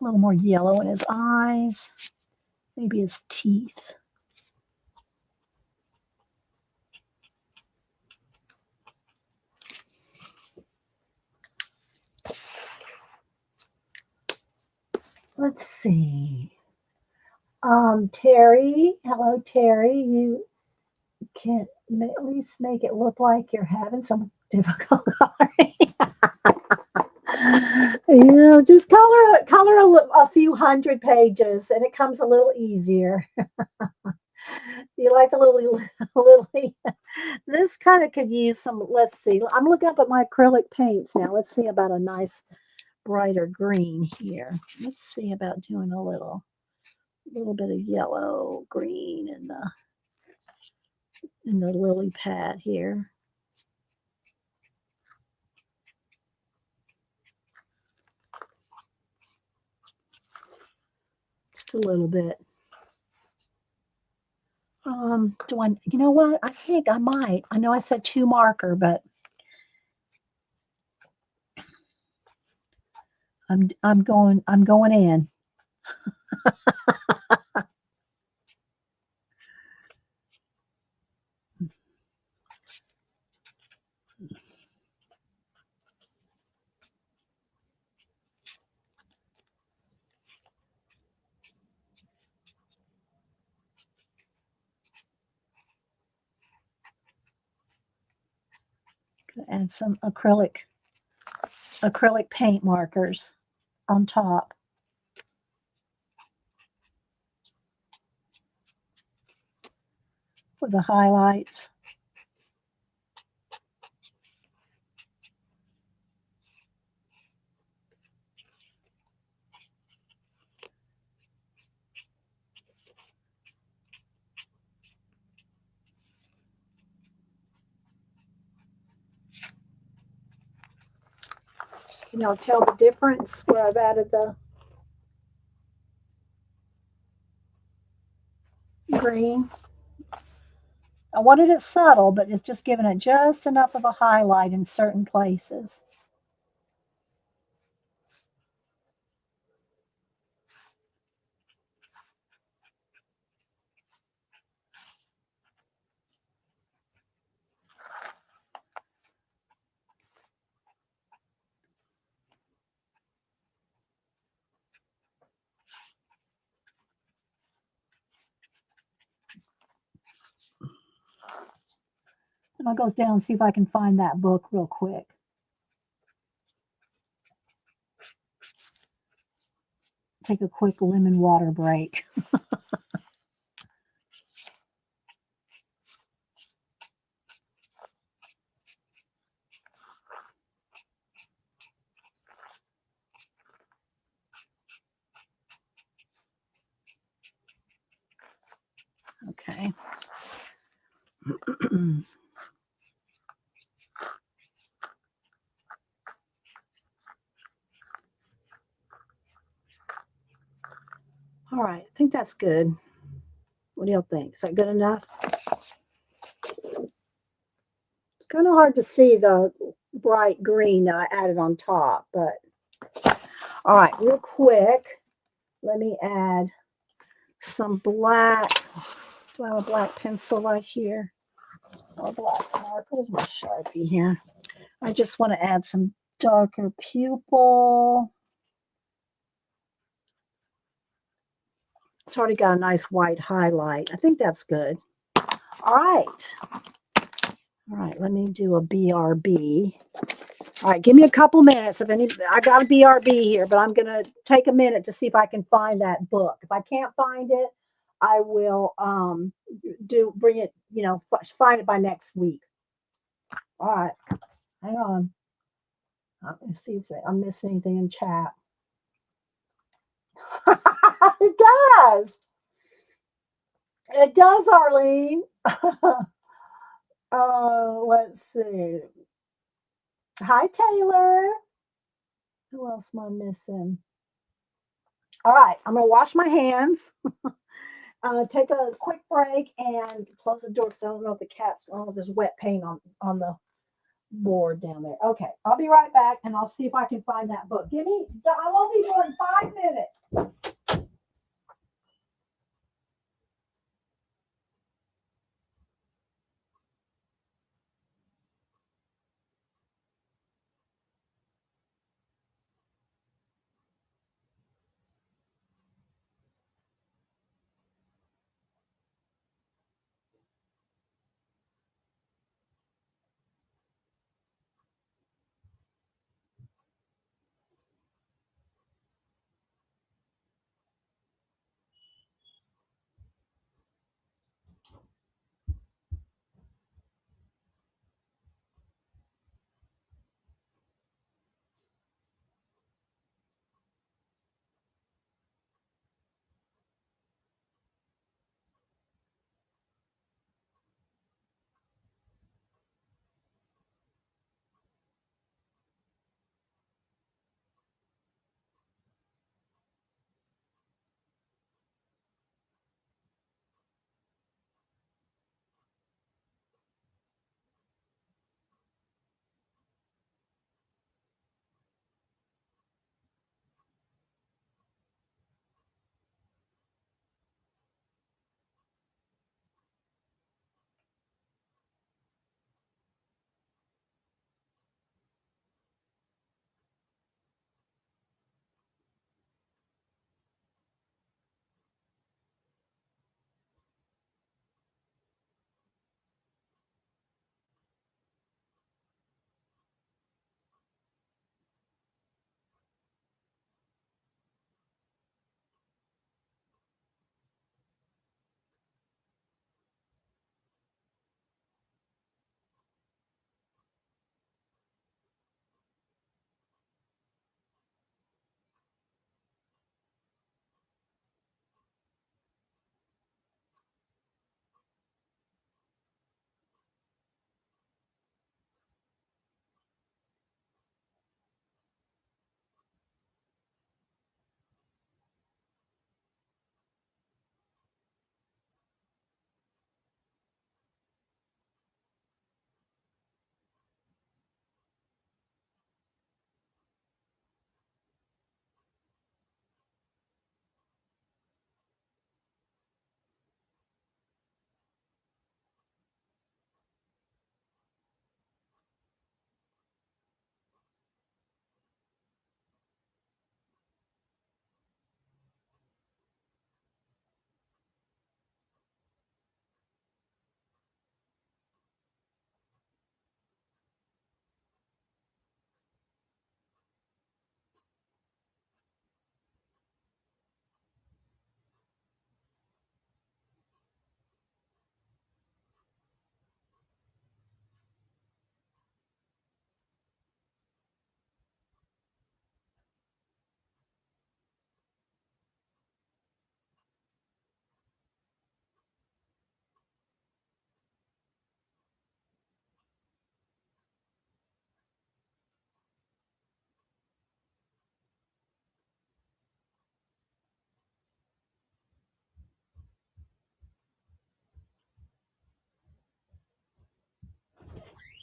A little more yellow in his eyes. Maybe his teeth. Let's see. Terry. Hello, Terry. You can at least make it look like you're having some difficult coloring. Just color a few hundred pages, and it comes a little easier. You like the little little. This kind of could use some. Let's see. I'm looking up at my acrylic paints now. Let's see about a nice brighter green here. Let's see about doing a little bit of yellow green in the lily pad here. Just a little bit. Do I, you know what? I think I might. I know I said 2 marker, but I'm going in. Gonna add some acrylic paint markers on top for the highlights. Tell the difference where I've added the green. I wanted it subtle, but it's just giving it just enough of a highlight in certain places. And I'll go down and see if I can find that book real quick. Take a quick lemon water break. Okay. All right, I think that's good. What do y'all think? Is that good enough? It's kind of hard to see the bright green that I added on top, but all right, real quick, let me add some black. Do I have a black pencil right here? Or a black marker? Where's my Sharpie here? I just want to add some darker pupil. It's already got a nice white highlight. I think that's good. All right. All right, let me do a BRB. All right, give me a couple minutes. I got a BRB here, but I'm going to take a minute to see if I can find that book. If I can't find it, I will bring it, find it by next week. All right, hang on. Let me see if I missed anything in chat. It does. It does, Arlene. Let's see. Hi, Taylor. Who else am I missing? All right, I'm going to wash my hands, take a quick break, and close the door because I don't know if the cat's, I don't know if there's wet paint on the board down there. Okay, I'll be right back, and I'll see if I can find that book. I won't be more than 5 minutes.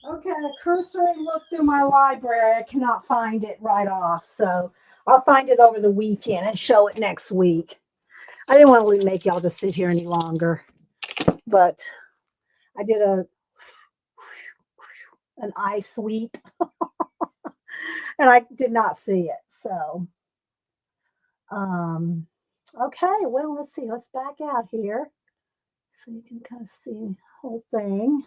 Okay, cursory look through my library. I cannot find it right off, so I'll find it over the weekend and show it next week. I didn't want to make y'all just sit here any longer, but I did an eye sweep and I did not see it. So, um, okay, well, let's see. Let's back out here so you can kind of see the whole thing.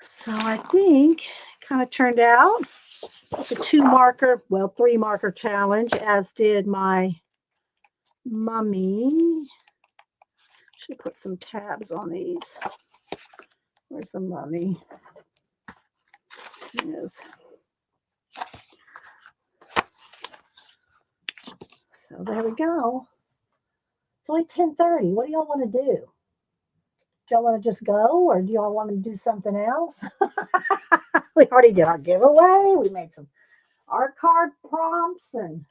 So I think it kind of turned out. It's a 2 marker, well, 3 marker challenge, as did my mummy. Should put some tabs on these. Where's the mummy? It is. So there we go. It's only 10:30. What do y'all want to do? Do y'all want to just go, or do y'all want to do something else? We already did our giveaway. We made some art card prompts and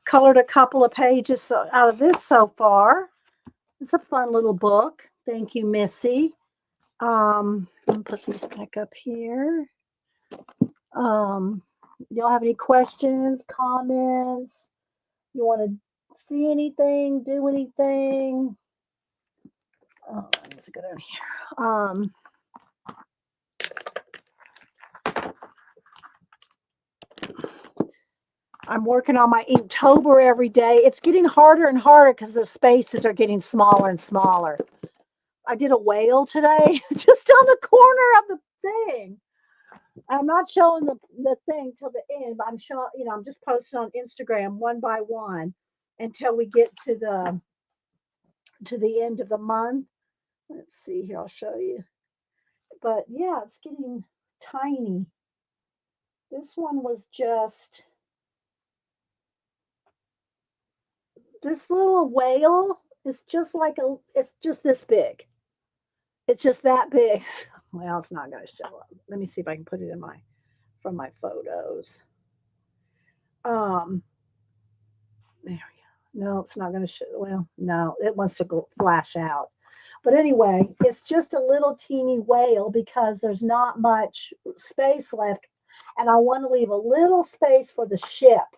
colored a couple of pages out of this so far. It's a fun little book. Thank you, Missy. I'm gonna put these back up here. Y'all have any questions, comments? You want to see anything, do anything? Oh, let's go down here. I'm working on my Inktober every day. It's getting harder and harder because the spaces are getting smaller and smaller. I did a whale today, just on the corner of the thing. I'm not showing the thing till the end, but I'm showing, I'm just posting on Instagram one by one until we get to the end of the month. Let's see here, I'll show you. But yeah, it's getting tiny. This one was just this little whale is just like it's just this big. It's just that big. Well, it's not going to show up. Let me see if I can put it from my photos. There we go. No, it's not going to show. Well, no, it wants to go flash out. But anyway, it's just a little teeny whale because there's not much space left. And I want to leave a little space for the ship.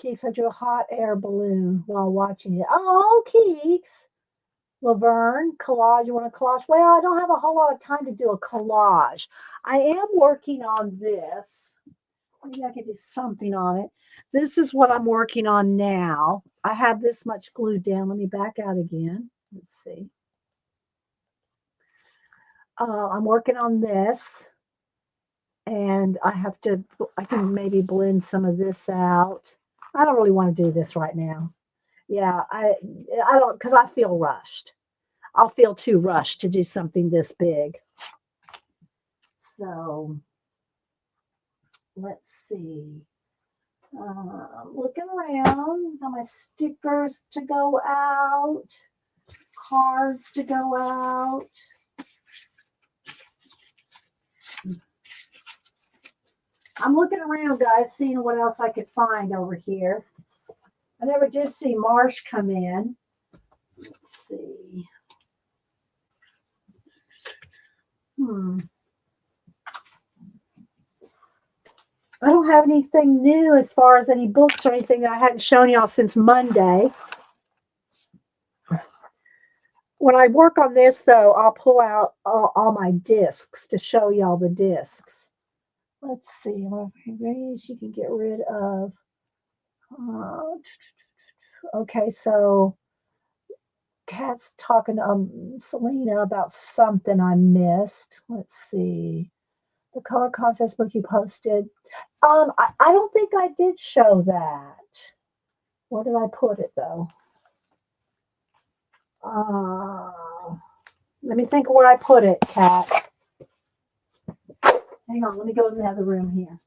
Keeks, I drew a hot air balloon while watching it. Oh, Keeks. Laverne, collage. You want a collage? Well, I don't have a whole lot of time to do a collage. I am working on this. Maybe I could do something on it. This is what I'm working on now. I have this much glued down. Let me back out again. Let's see. I'm working on this. And I can maybe blend some of this out. I don't really want to do this right now. Yeah, I don't, because I feel rushed. I'll feel too rushed to do something this big. So let's see. Looking around, got my stickers to go out, cards to go out. I'm looking around, guys, seeing what else I could find over here. I never did see Marsh come in. Let's see. I don't have anything new as far as any books or anything that I hadn't shown y'all since Monday. When I work on this, though, I'll pull out all my discs to show y'all the discs. Let's see. Ways you can get rid of. Okay, so Kat's talking to Selena about something I missed. Let's see. The color contest book you posted. I don't think I did show that. Where did I put it, though? Let me think of where I put it, Kat. Hang on, let me go to the other room here.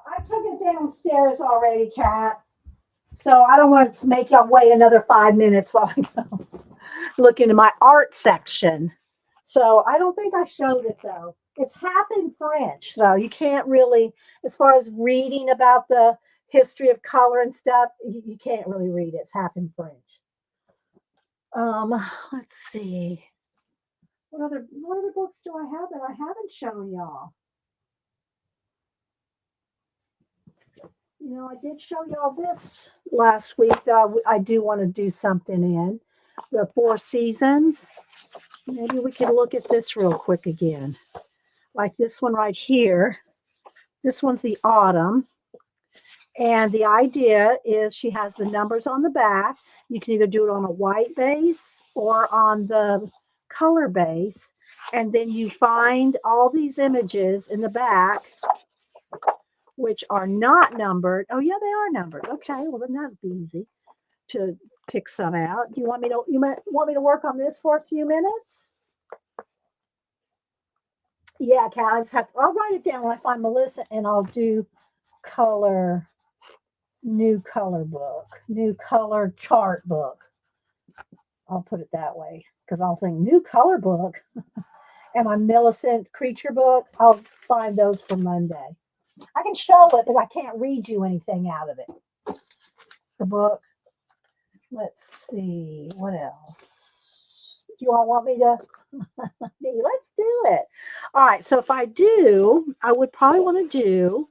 I took it downstairs already, Kat. So I don't want to make y'all wait another 5 minutes while I go look into my art section. So I don't think I showed it though. It's half in French, so you can't really, as far as reading about the history of color and stuff, you can't really read it. It's half in French. Um, let's see. What other books do I have that I haven't shown y'all? I did show y'all this last week. I do want to do something in the Four Seasons. Maybe we could look at this real quick again. Like this one right here. This one's the autumn. And the idea is she has the numbers on the back. You can either do it on a white base or on the color base. And then you find all these images in the back, which are not numbered. Oh, yeah, they are numbered. Okay, well, then that'd be easy to pick some out. You want me to work on this for a few minutes? Yeah, Cal, I'll write it down when I find Melissa, and I'll do new color chart book. I'll put it that way because I'll think new color book and my Millicent creature book. I'll find those for Monday. I can show it, but I can't read you anything out of it. The book. Let's see. What else? Do you all want me to? Let's do it. All right. So if I do, I would probably want to do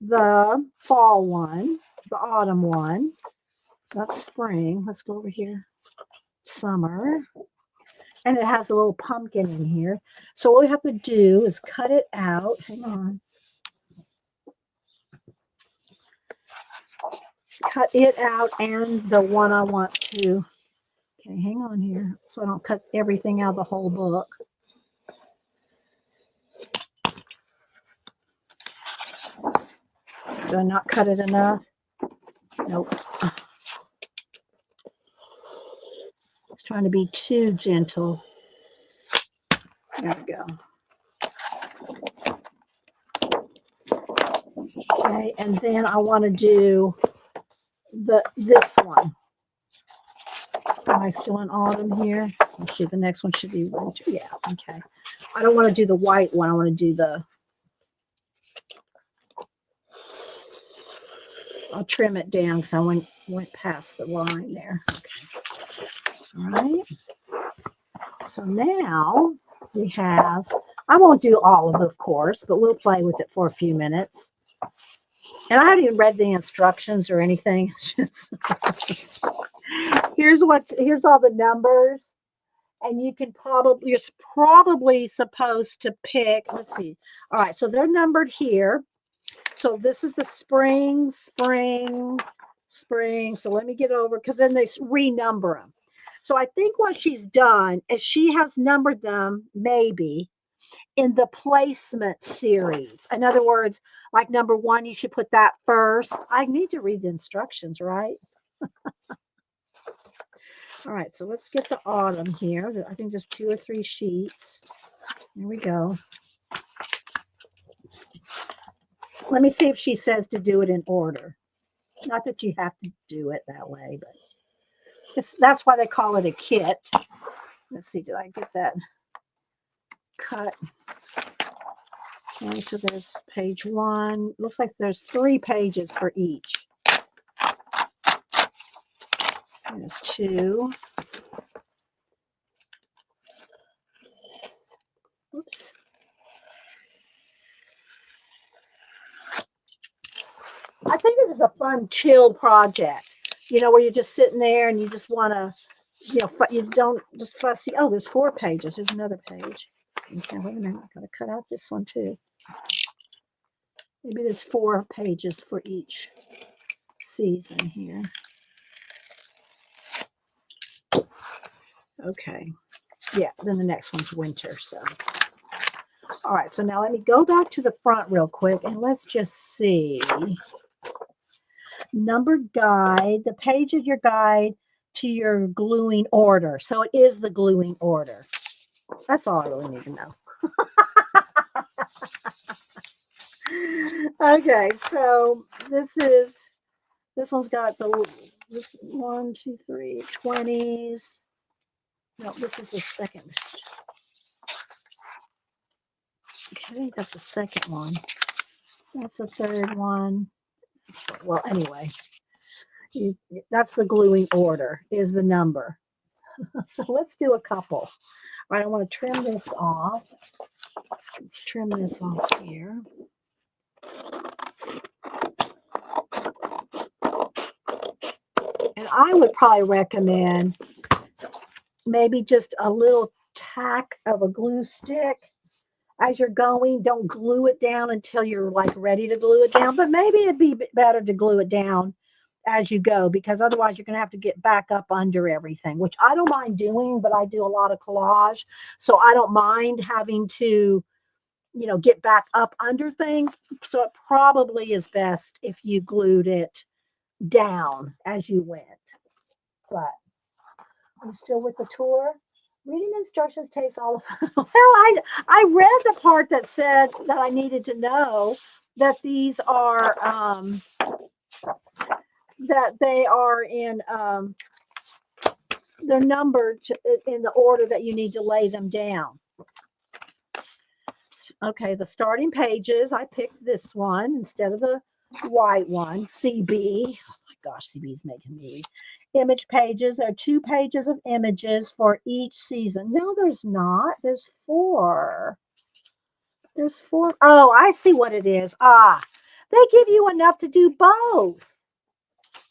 the fall one, the autumn one. That's spring. Let's go over here. Summer. And it has a little pumpkin in here. So what we have to do is cut it out. Hang on. Cut it out and the one I want to. Okay, hang on here so I don't cut everything out of the whole book. Did I not cut it enough? Nope. It's trying to be too gentle. There we go. Okay, and then I want to do this one. Am I still in autumn here? Let's see, the next one should be winter. Yeah, okay. I don't want to do the white one. I want to do I'll trim it down because I went past the line there. Okay. All right. So now we have, I won't do all of it, of course, but we'll play with it for a few minutes. And I haven't even read the instructions or anything. It's just here's all the numbers. And you're probably supposed to pick, let's see. All right, so they're numbered here. So this is the spring. So let me get over, because then they renumber them. So I think what she's done is she has numbered them maybe in the placement series. In other words, like number 1, you should put that first. I need to read the instructions, right? All right, so let's get the autumn here. I think there's 2 or 3 sheets. Here we go. Let me see if she says to do it in order. Not that you have to do it that way, but that's why they call it a kit. Let's see, did I get that cut? Okay, so there's page 1. Looks like there's 3 pages for each. There's 2. Oops. I think this is a fun, chill project, where you're just sitting there and you just want to, you don't just fussy. Oh, there's 4 pages. There's another page. Okay, wait a minute. I got to cut out this one too. Maybe there's 4 pages for each season here. Okay. Yeah, then the next one's winter. So, all right. So now let me go back to the front real quick and let's just see. Numbered guide, the page of your guide to your gluing order. So it is the gluing order. That's all I really need to know. Okay, so this is This one's got this 1, 2, 3, 20s. No, this is the second. Okay, I think that's the second one. That's the third one. Well, anyway, that's the gluing order, is the number. So let's do a couple. All right, I want to trim this off. Let's trim this off here. And I would probably recommend maybe just a little tack of a glue stick as you're going. Don't glue it down until you're like ready to glue it down, but maybe it'd be better to glue it down as you go, because otherwise you're going to have to get back up under everything, which I don't mind doing, but I do a lot of collage, so I don't mind having to, you know, get back up under things. So it probably is best if you glued it down as you went. But I'm still with the tour. Reading the instructions takes all of well, I read the part that said that I needed to know that these are that they are in they're numbered in the order that you need to lay them down. Okay, the starting pages, I picked this one instead of the white one, CB. Oh my gosh, CB is making me. Image pages, there are 2 pages of images for each season. No, there's not. There's 4. There's 4. Oh, I see what it is. Ah, they give you enough to do both.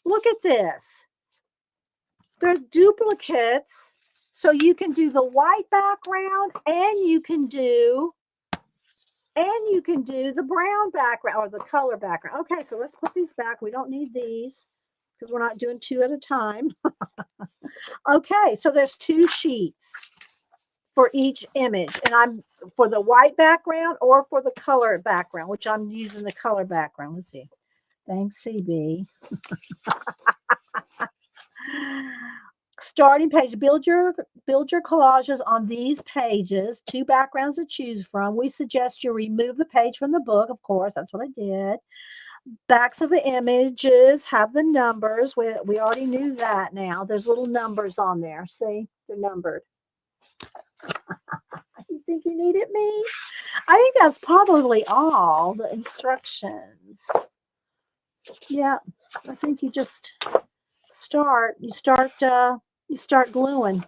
Look at this. They're duplicates, so you can do the white background and you can do the brown background or the color background. Okay, so let's put these back. We don't need these because we're not doing 2 at a time. Okay, so there's 2 sheets for each image, and I'm for the white background or for the color background, which I'm using the color background. Let's see. Thanks, CB. Starting page, build your collages on these pages. 2 backgrounds to choose from. We suggest you remove the page from the book, of course. That's what I did. Backs of the images have the numbers. We already knew that now. There's little numbers on there. See, they're numbered. You think you needed me? I think that's probably all the instructions. Yeah, I think you just start gluing.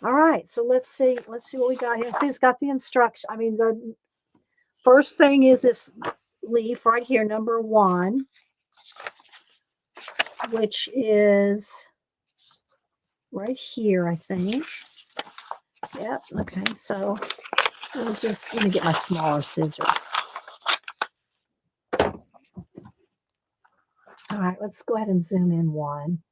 All right, so let's see what we got here. See, it's got the instruction. I mean, the first thing is this leaf right here, number 1, which is right here, I think. Yep. Okay, so we'll just, let me get my smaller scissors. All right, let's go ahead and zoom in 1.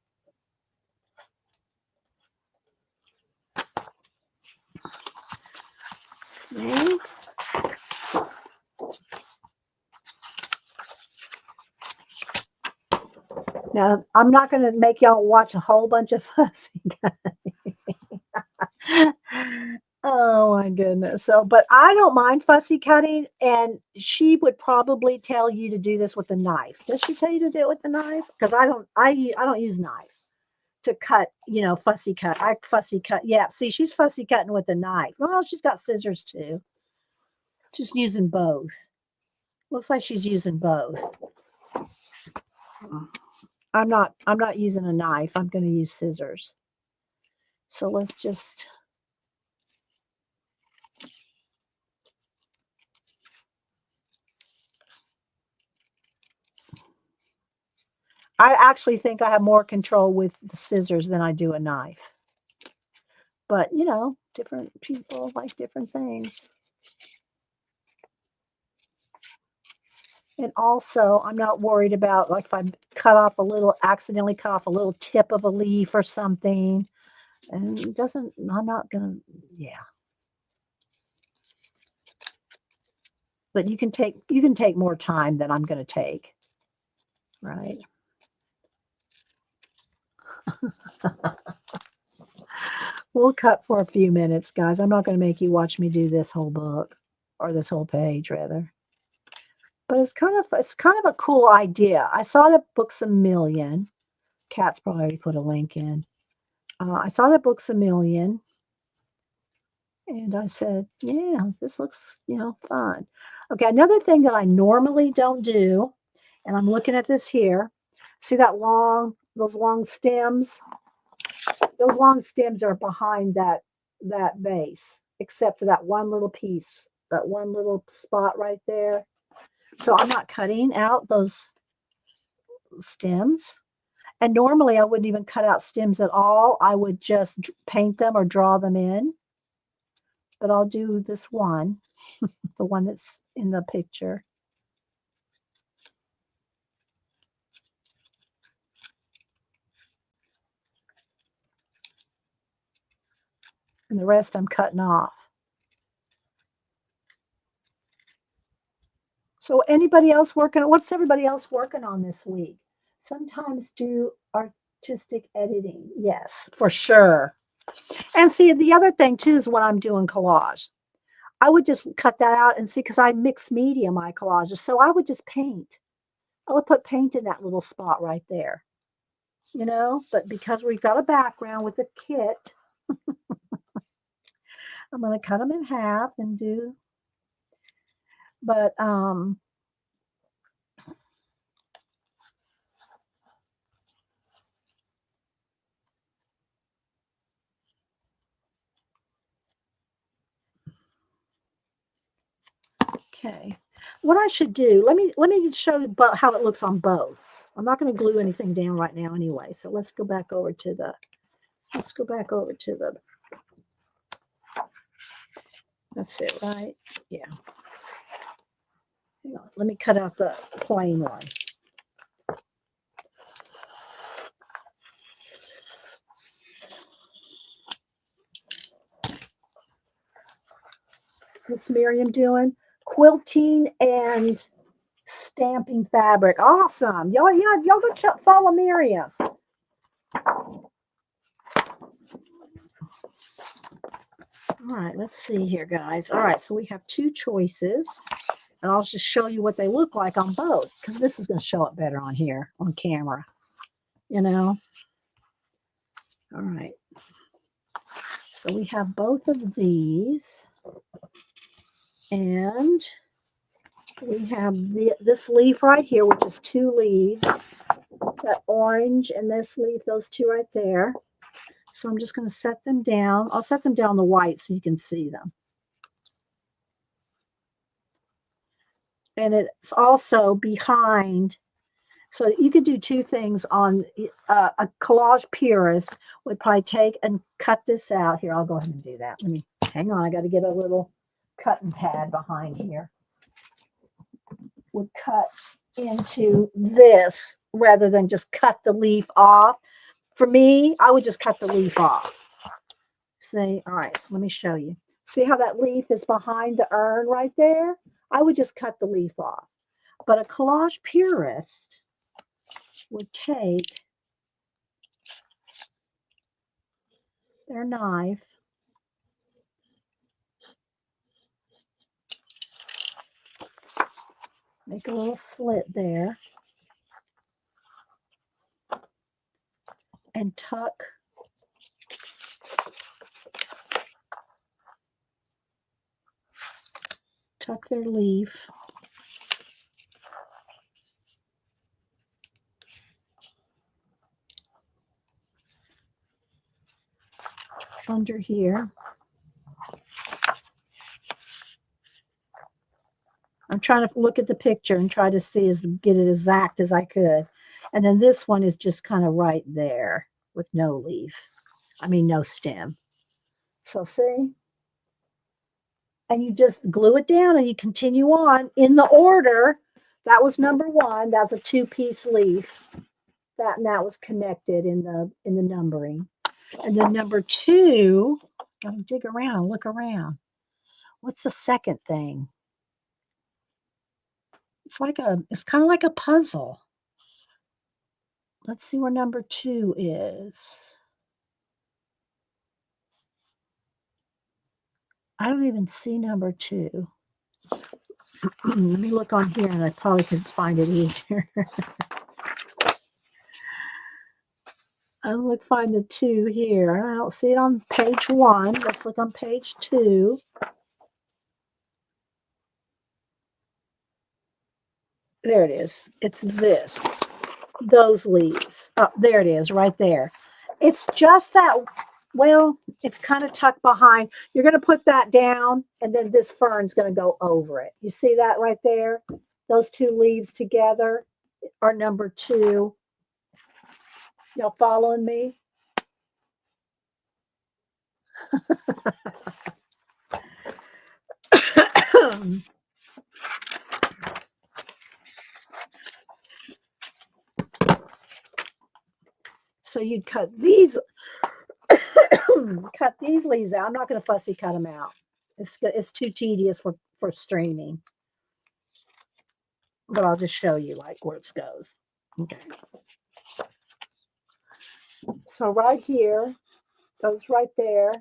Okay. Now, I'm not going to make y'all watch a whole bunch of fussy cutting. Oh my goodness. So, but I don't mind fussy cutting, and she would probably tell you to do this with a knife. Does she tell you to do it with a knife? Because I don't use knife to cut, you know, fussy cut. I fussy cut. Yeah, see, she's fussy cutting with a knife. Well, she's got scissors too. She's using both. Looks like she's using both. I'm not using a knife. I'm going to use scissors. So let's just I actually think I have more control with the scissors than I do a knife. But, you know, different people like different things. And also, I'm not worried about, like, if I accidentally cut off a little tip of a leaf or something. And I'm not going to, yeah. But you can take more time than I'm going to take. Right? We'll cut for a few minutes, guys. I'm not going to make you watch me do this whole book, or this whole page, rather. But it's kind of a cool idea. I saw the Books a Million. Kat's probably already put a link in. I saw the Books a Million, and I said, "Yeah, this looks, fun." Okay, another thing that I normally don't do, and I'm looking at this here. See those long stems? Those long stems are behind that vase, except for that one little piece, that one little spot right there. So I'm not cutting out those stems. And normally I wouldn't even cut out stems at all. I would just paint them or draw them in. But I'll do this one, the one that's in the picture. And the rest I'm cutting off. So anybody else what's everybody else working on this week? Sometimes do artistic editing. Yes, for sure. And see, the other thing too is when I'm doing collage. I would just cut that out and see, because I mix media my collages. So I would just paint. I would put paint in that little spot right there, but because we've got a background with a kit, I'm going to cut them in half and but, okay. What I should do, let me show you how it looks on both. I'm not going to glue anything down right now anyway. So let's go back over to the, that's it, right? Yeah. Hang on. Let me cut out the plain one. What's Miriam doing? Quilting and stamping fabric. Awesome. Y'all go follow Miriam. All right, let's see here, guys. All right, so we have two choices, and I'll just show you what they look like on both, because this is going to show up better on here on camera. All right. So we have both of these, and we have this leaf right here, which is two leaves, that orange and this leaf, those two right there. So I'm just going to set them down. I'll set them down the white so you can see them. And it's also behind. So you could do two things on a collage purist would probably take and cut this out. Here, I'll go ahead and do that. Let me, hang on. I got to get a little cutting pad behind here. Would cut into this rather than just cut the leaf off. For me, I would just cut the leaf off. See, all right, so let me show you. See how that leaf is behind the urn right there? I would just cut the leaf off. But a collage purist would take their knife, make a little slit there, and tuck their leaf under here. I'm trying to look at the picture and try to get it as exact as I could. And then this one is just kind of right there with no leaf. I mean, no stem. So see? And you just glue it down and you continue on in the order. That was number one. That's a two-piece leaf. That was connected in the numbering. And then number two, gotta dig around, look around. What's the second thing? It's kind of like a puzzle. Let's see where number two is. I don't even see number two. Let me look on here, and I probably could find it easier. I'll find the 2 here. I don't see it on page 1. Let's look on page 2. There it is. It's this. Those leaves. Oh, there it is, right there. It's just that, well, it's kind of tucked behind. You're going to put that down, and then this fern's going to go over it. You see that right there? Those 2 leaves together are number 2. Y'all following me? So you'd cut these cut these leaves out. I'm not going to fussy cut them out. It's too tedious for streaming. But I'll just show you like where it goes. Okay. So right here, goes right there.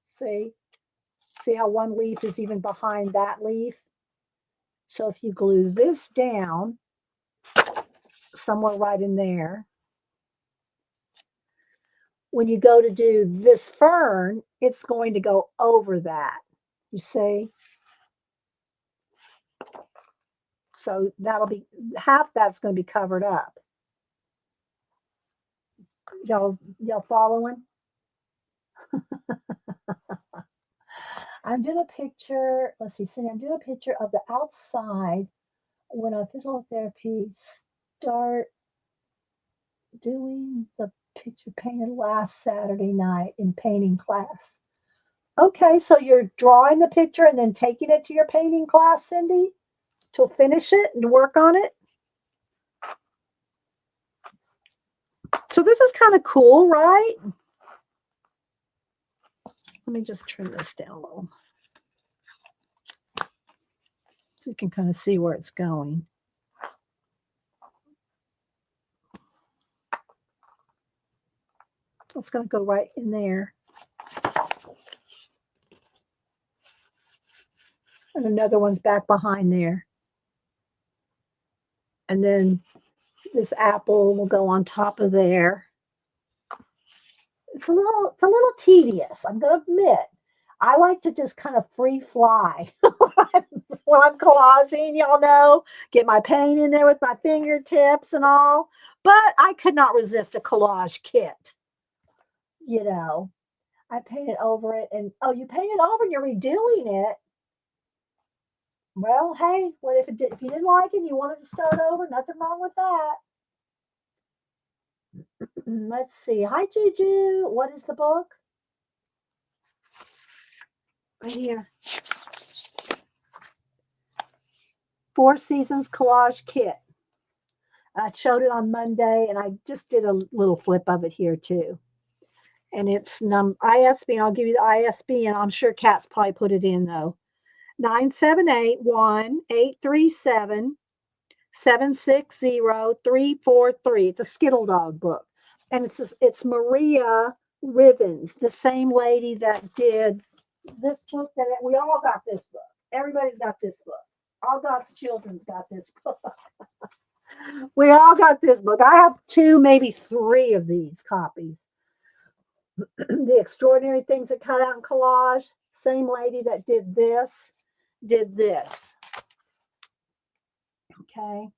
See how one leaf is even behind that leaf? So if you glue this down somewhere right in there, when you go to do this fern, it's going to go over that. You see? So that'll be half that's going to be covered up. Y'all following? I'm doing a picture. Let's see, Cindy, I'm doing a picture of the outside when a physical therapy start doing the picture painted last Saturday night in painting class. Okay, so you're drawing the picture and then taking it to your painting class, Cindy, to finish it and work on it. So this is kind of cool, right? Let me just trim this down a little so you can kind of see where it's going. So it's going to go right in there. And another one's back behind there. And then this apple will go on top of there. It's a little tedious, I'm going to admit. I like to just kind of free fly when I'm collaging, y'all know, get my paint in there with my fingertips and all. But I could not resist a collage kit. You know, I painted over it, and oh, you painted over and you're redoing it. Well, hey, what if if you didn't like it and you wanted to start over? Nothing wrong with that. Let's see. Hi, Juju. What is the book? Right here. 4 Seasons Collage Kit. I showed it on Monday, and I just did a little flip of it here too. And it's ISBN. I'll give you the ISBN. I'm sure Kat's probably put it in though. 978-1-837-760-343. It's a Skittle Dog book. And it's Maria Ribbons, the same lady that did this book. That we all got this book. Everybody's got this book. All God's children's got this book. We all got this book. I have 2, maybe 3 of these copies. The Extraordinary Things That Cut Out in Collage. Same lady that did this. Okay.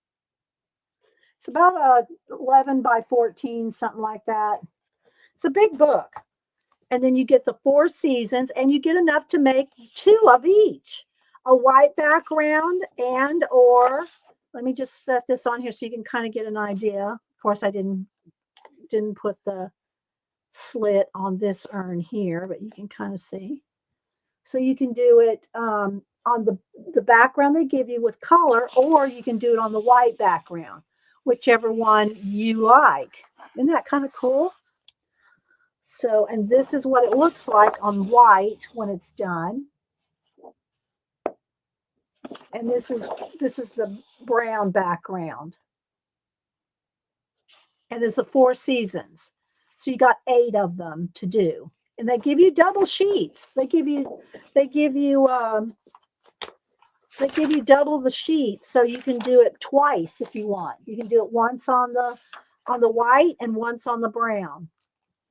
It's about 11 by 14, something like that. It's a big book. And then you get the 4 seasons, and you get enough to make 2 of each. A white background or let me just set this on here so you can kind of get an idea. Of course, I didn't put the slit on this urn here, but you can kind of see. So you can do it on the background they give you with color, or you can do it on the white background, whichever one you like. Isn't that kind of cool? So, and this is what it looks like on white when it's done. And this is the brown background. And there's the 4 seasons. So you got 8 of them to do. And they give you double sheets. They give you double the sheet, so you can do it twice if you want. You can do it once on the white and once on the brown.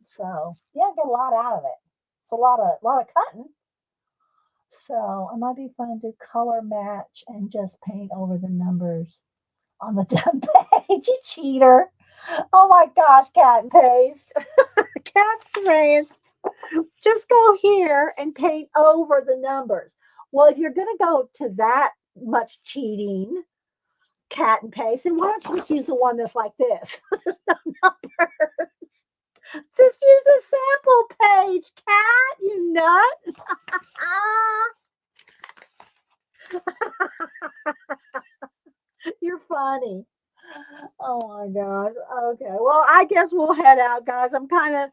So yeah, get a lot out of it. It's a lot of cutting. So it might be fun to color match and just paint over the numbers on the done page. You cheater. Oh my gosh, cat and paste. Cat's saying, just go here and paint over the numbers. Well, if you're going to go to that much cheating, cat and paste, and why don't you just use the one that's like this? There's no numbers. Just use the sample page, cat, you nut. You're funny. Oh my gosh. Okay. Well, I guess we'll head out, guys. I'm kind of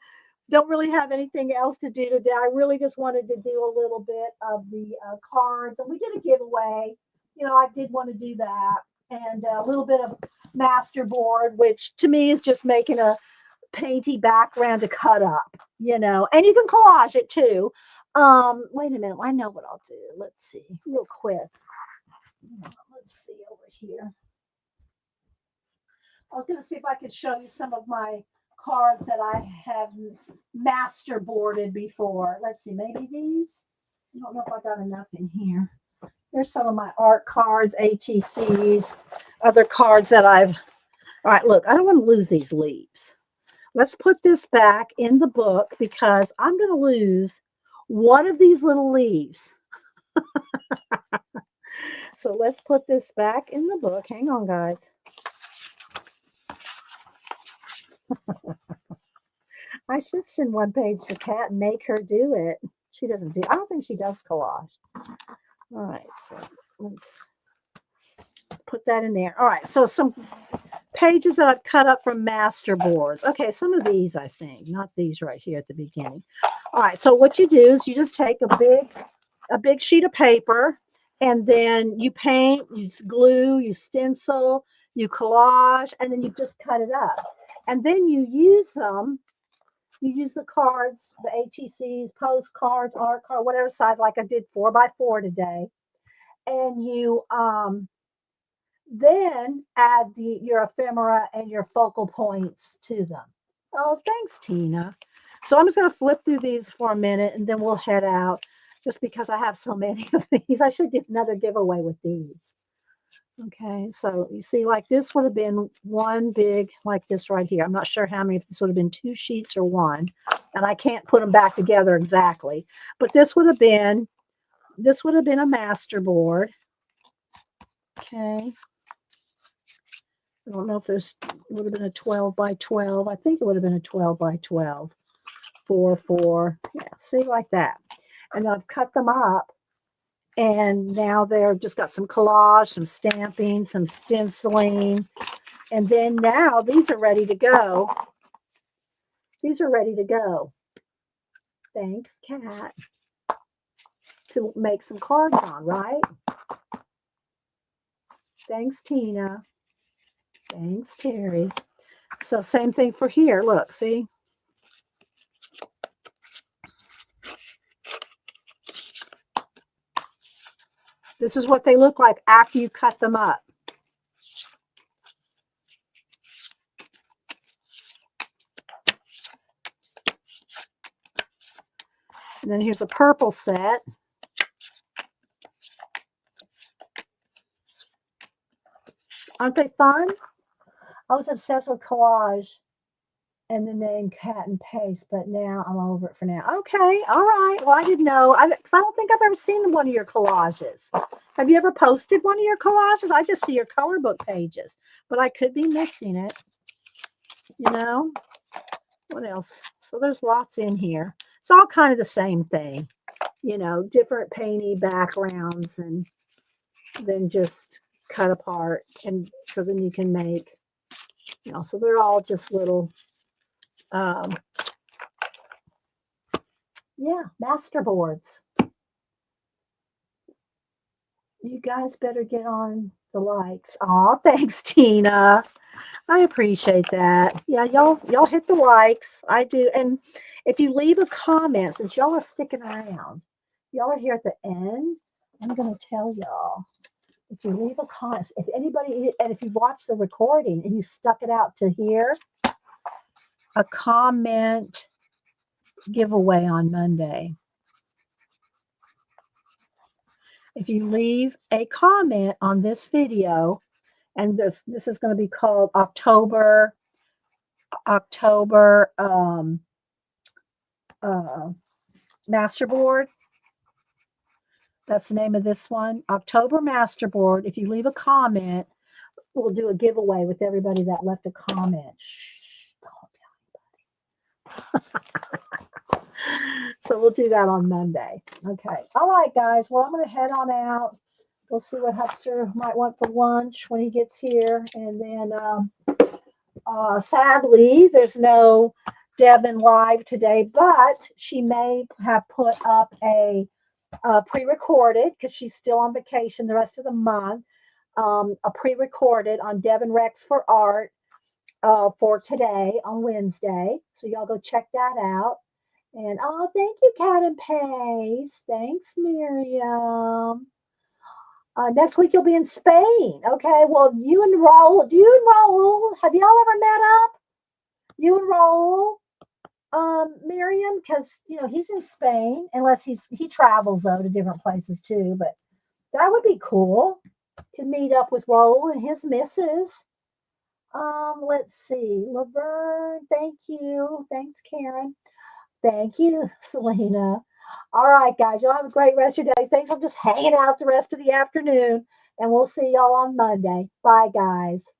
don't really have anything else to do today. I really just wanted to do a little bit of the cards, and we did a giveaway. I did want to do that, and a little bit of masterboard, which to me is just making a painty background to cut up, and you can collage it too. Wait a minute. I know what I'll do. Let's see real quick. Let's see over here. I was going to see if I could show you some of my cards that I have masterboarded before. Let's see, maybe these. I don't know if I got enough in here. Here's some of my art cards, ATCs, other cards that I've. All right, look, I don't want to lose these leaves. Let's put this back in the book because I'm going to lose one of these little leaves. So let's put this back in the book. Hang on, guys. I should send one page to Kat and make her do it. She doesn't do. I don't think she does collage. All right, so let's put that in there. All right, so some pages that I've cut up from Masterboards. Okay, some of these I think, not these right here at the beginning. All right, so what you do is you just take a big sheet of paper, and then you paint, you glue, you stencil, you collage, and then you just cut it up. And then you use them. You use the cards, the ATCs, postcards, art card, whatever size, like I did 4x4 today. And you then add your ephemera and your focal points to them. Oh, thanks, Tina. So I'm just going to flip through these for a minute, and then we'll head out just because I have so many of these. I should do another giveaway with these. Okay, so you see, like this would have been one big, like this right here. I'm not sure how many, if this would have been 2 sheets or one, and I can't put them back together exactly. But this would have been a masterboard. Okay. I don't know if this would have been a 12x12. I think it would have been a 12x12. 4x4. Yeah, see, like that. And I've cut them up. And now they're just got some collage, some stamping, some stenciling. And then now these are ready to go. These are ready to go. Thanks, Kat. To make some cards on, right? Thanks, Tina. Thanks, Terry. So same thing for here. Look, see? This is what they look like after you cut them up. And then here's a purple set. Aren't they fun? I was obsessed with collage and the name Cat and Paste, but now I'm over it for now. Okay, all right. Well, I didn't know. Because I don't think I've ever seen one of your collages. Have you ever posted one of your collages? I just see your color book pages, but I could be missing it. What else? So there's lots in here. It's all kind of the same thing. Different painty backgrounds, and then just cut apart, and so then you can make, so they're all just little, masterboards. You guys better get on the likes. Oh, thanks, Tina. I appreciate that. Yeah, y'all hit the likes. I do. And if you leave a comment, since y'all are sticking around, y'all are here at the end, I'm gonna tell y'all. If you leave a comment, if anybody, and if you watch the recording and you stuck it out to here, a comment giveaway on Monday. If you leave a comment on this video, and this is going to be called October uh, Masterboard. That's the name of this one, October Masterboard. If you leave a comment, we'll do a giveaway with everybody that left a comment. Shh, don't tell. So we'll do that on Monday. Okay. All right, guys. Well, I'm going to head on out. We'll see what Hupster might want for lunch when he gets here. And then, sadly, there's no Devin live today, but she may have put up a pre-recorded because she's still on vacation the rest of the month. A pre-recorded on Devin Rex for Art for today on Wednesday. So y'all go check that out. And oh, thank you, Cat and Pace. Thanks, Miriam. Next week you'll be in Spain. Okay, well, you and Raul, have y'all ever met up? You and Raul, Miriam, because he's in Spain, unless he travels though to different places too. But that would be cool to meet up with Raul and his missus. Let's see, Laverne, thank you. Thanks, Karen. Thank you, Selena. All right, guys, y'all have a great rest of your day. Thanks for just hanging out the rest of the afternoon, and we'll see y'all on Monday. Bye, guys.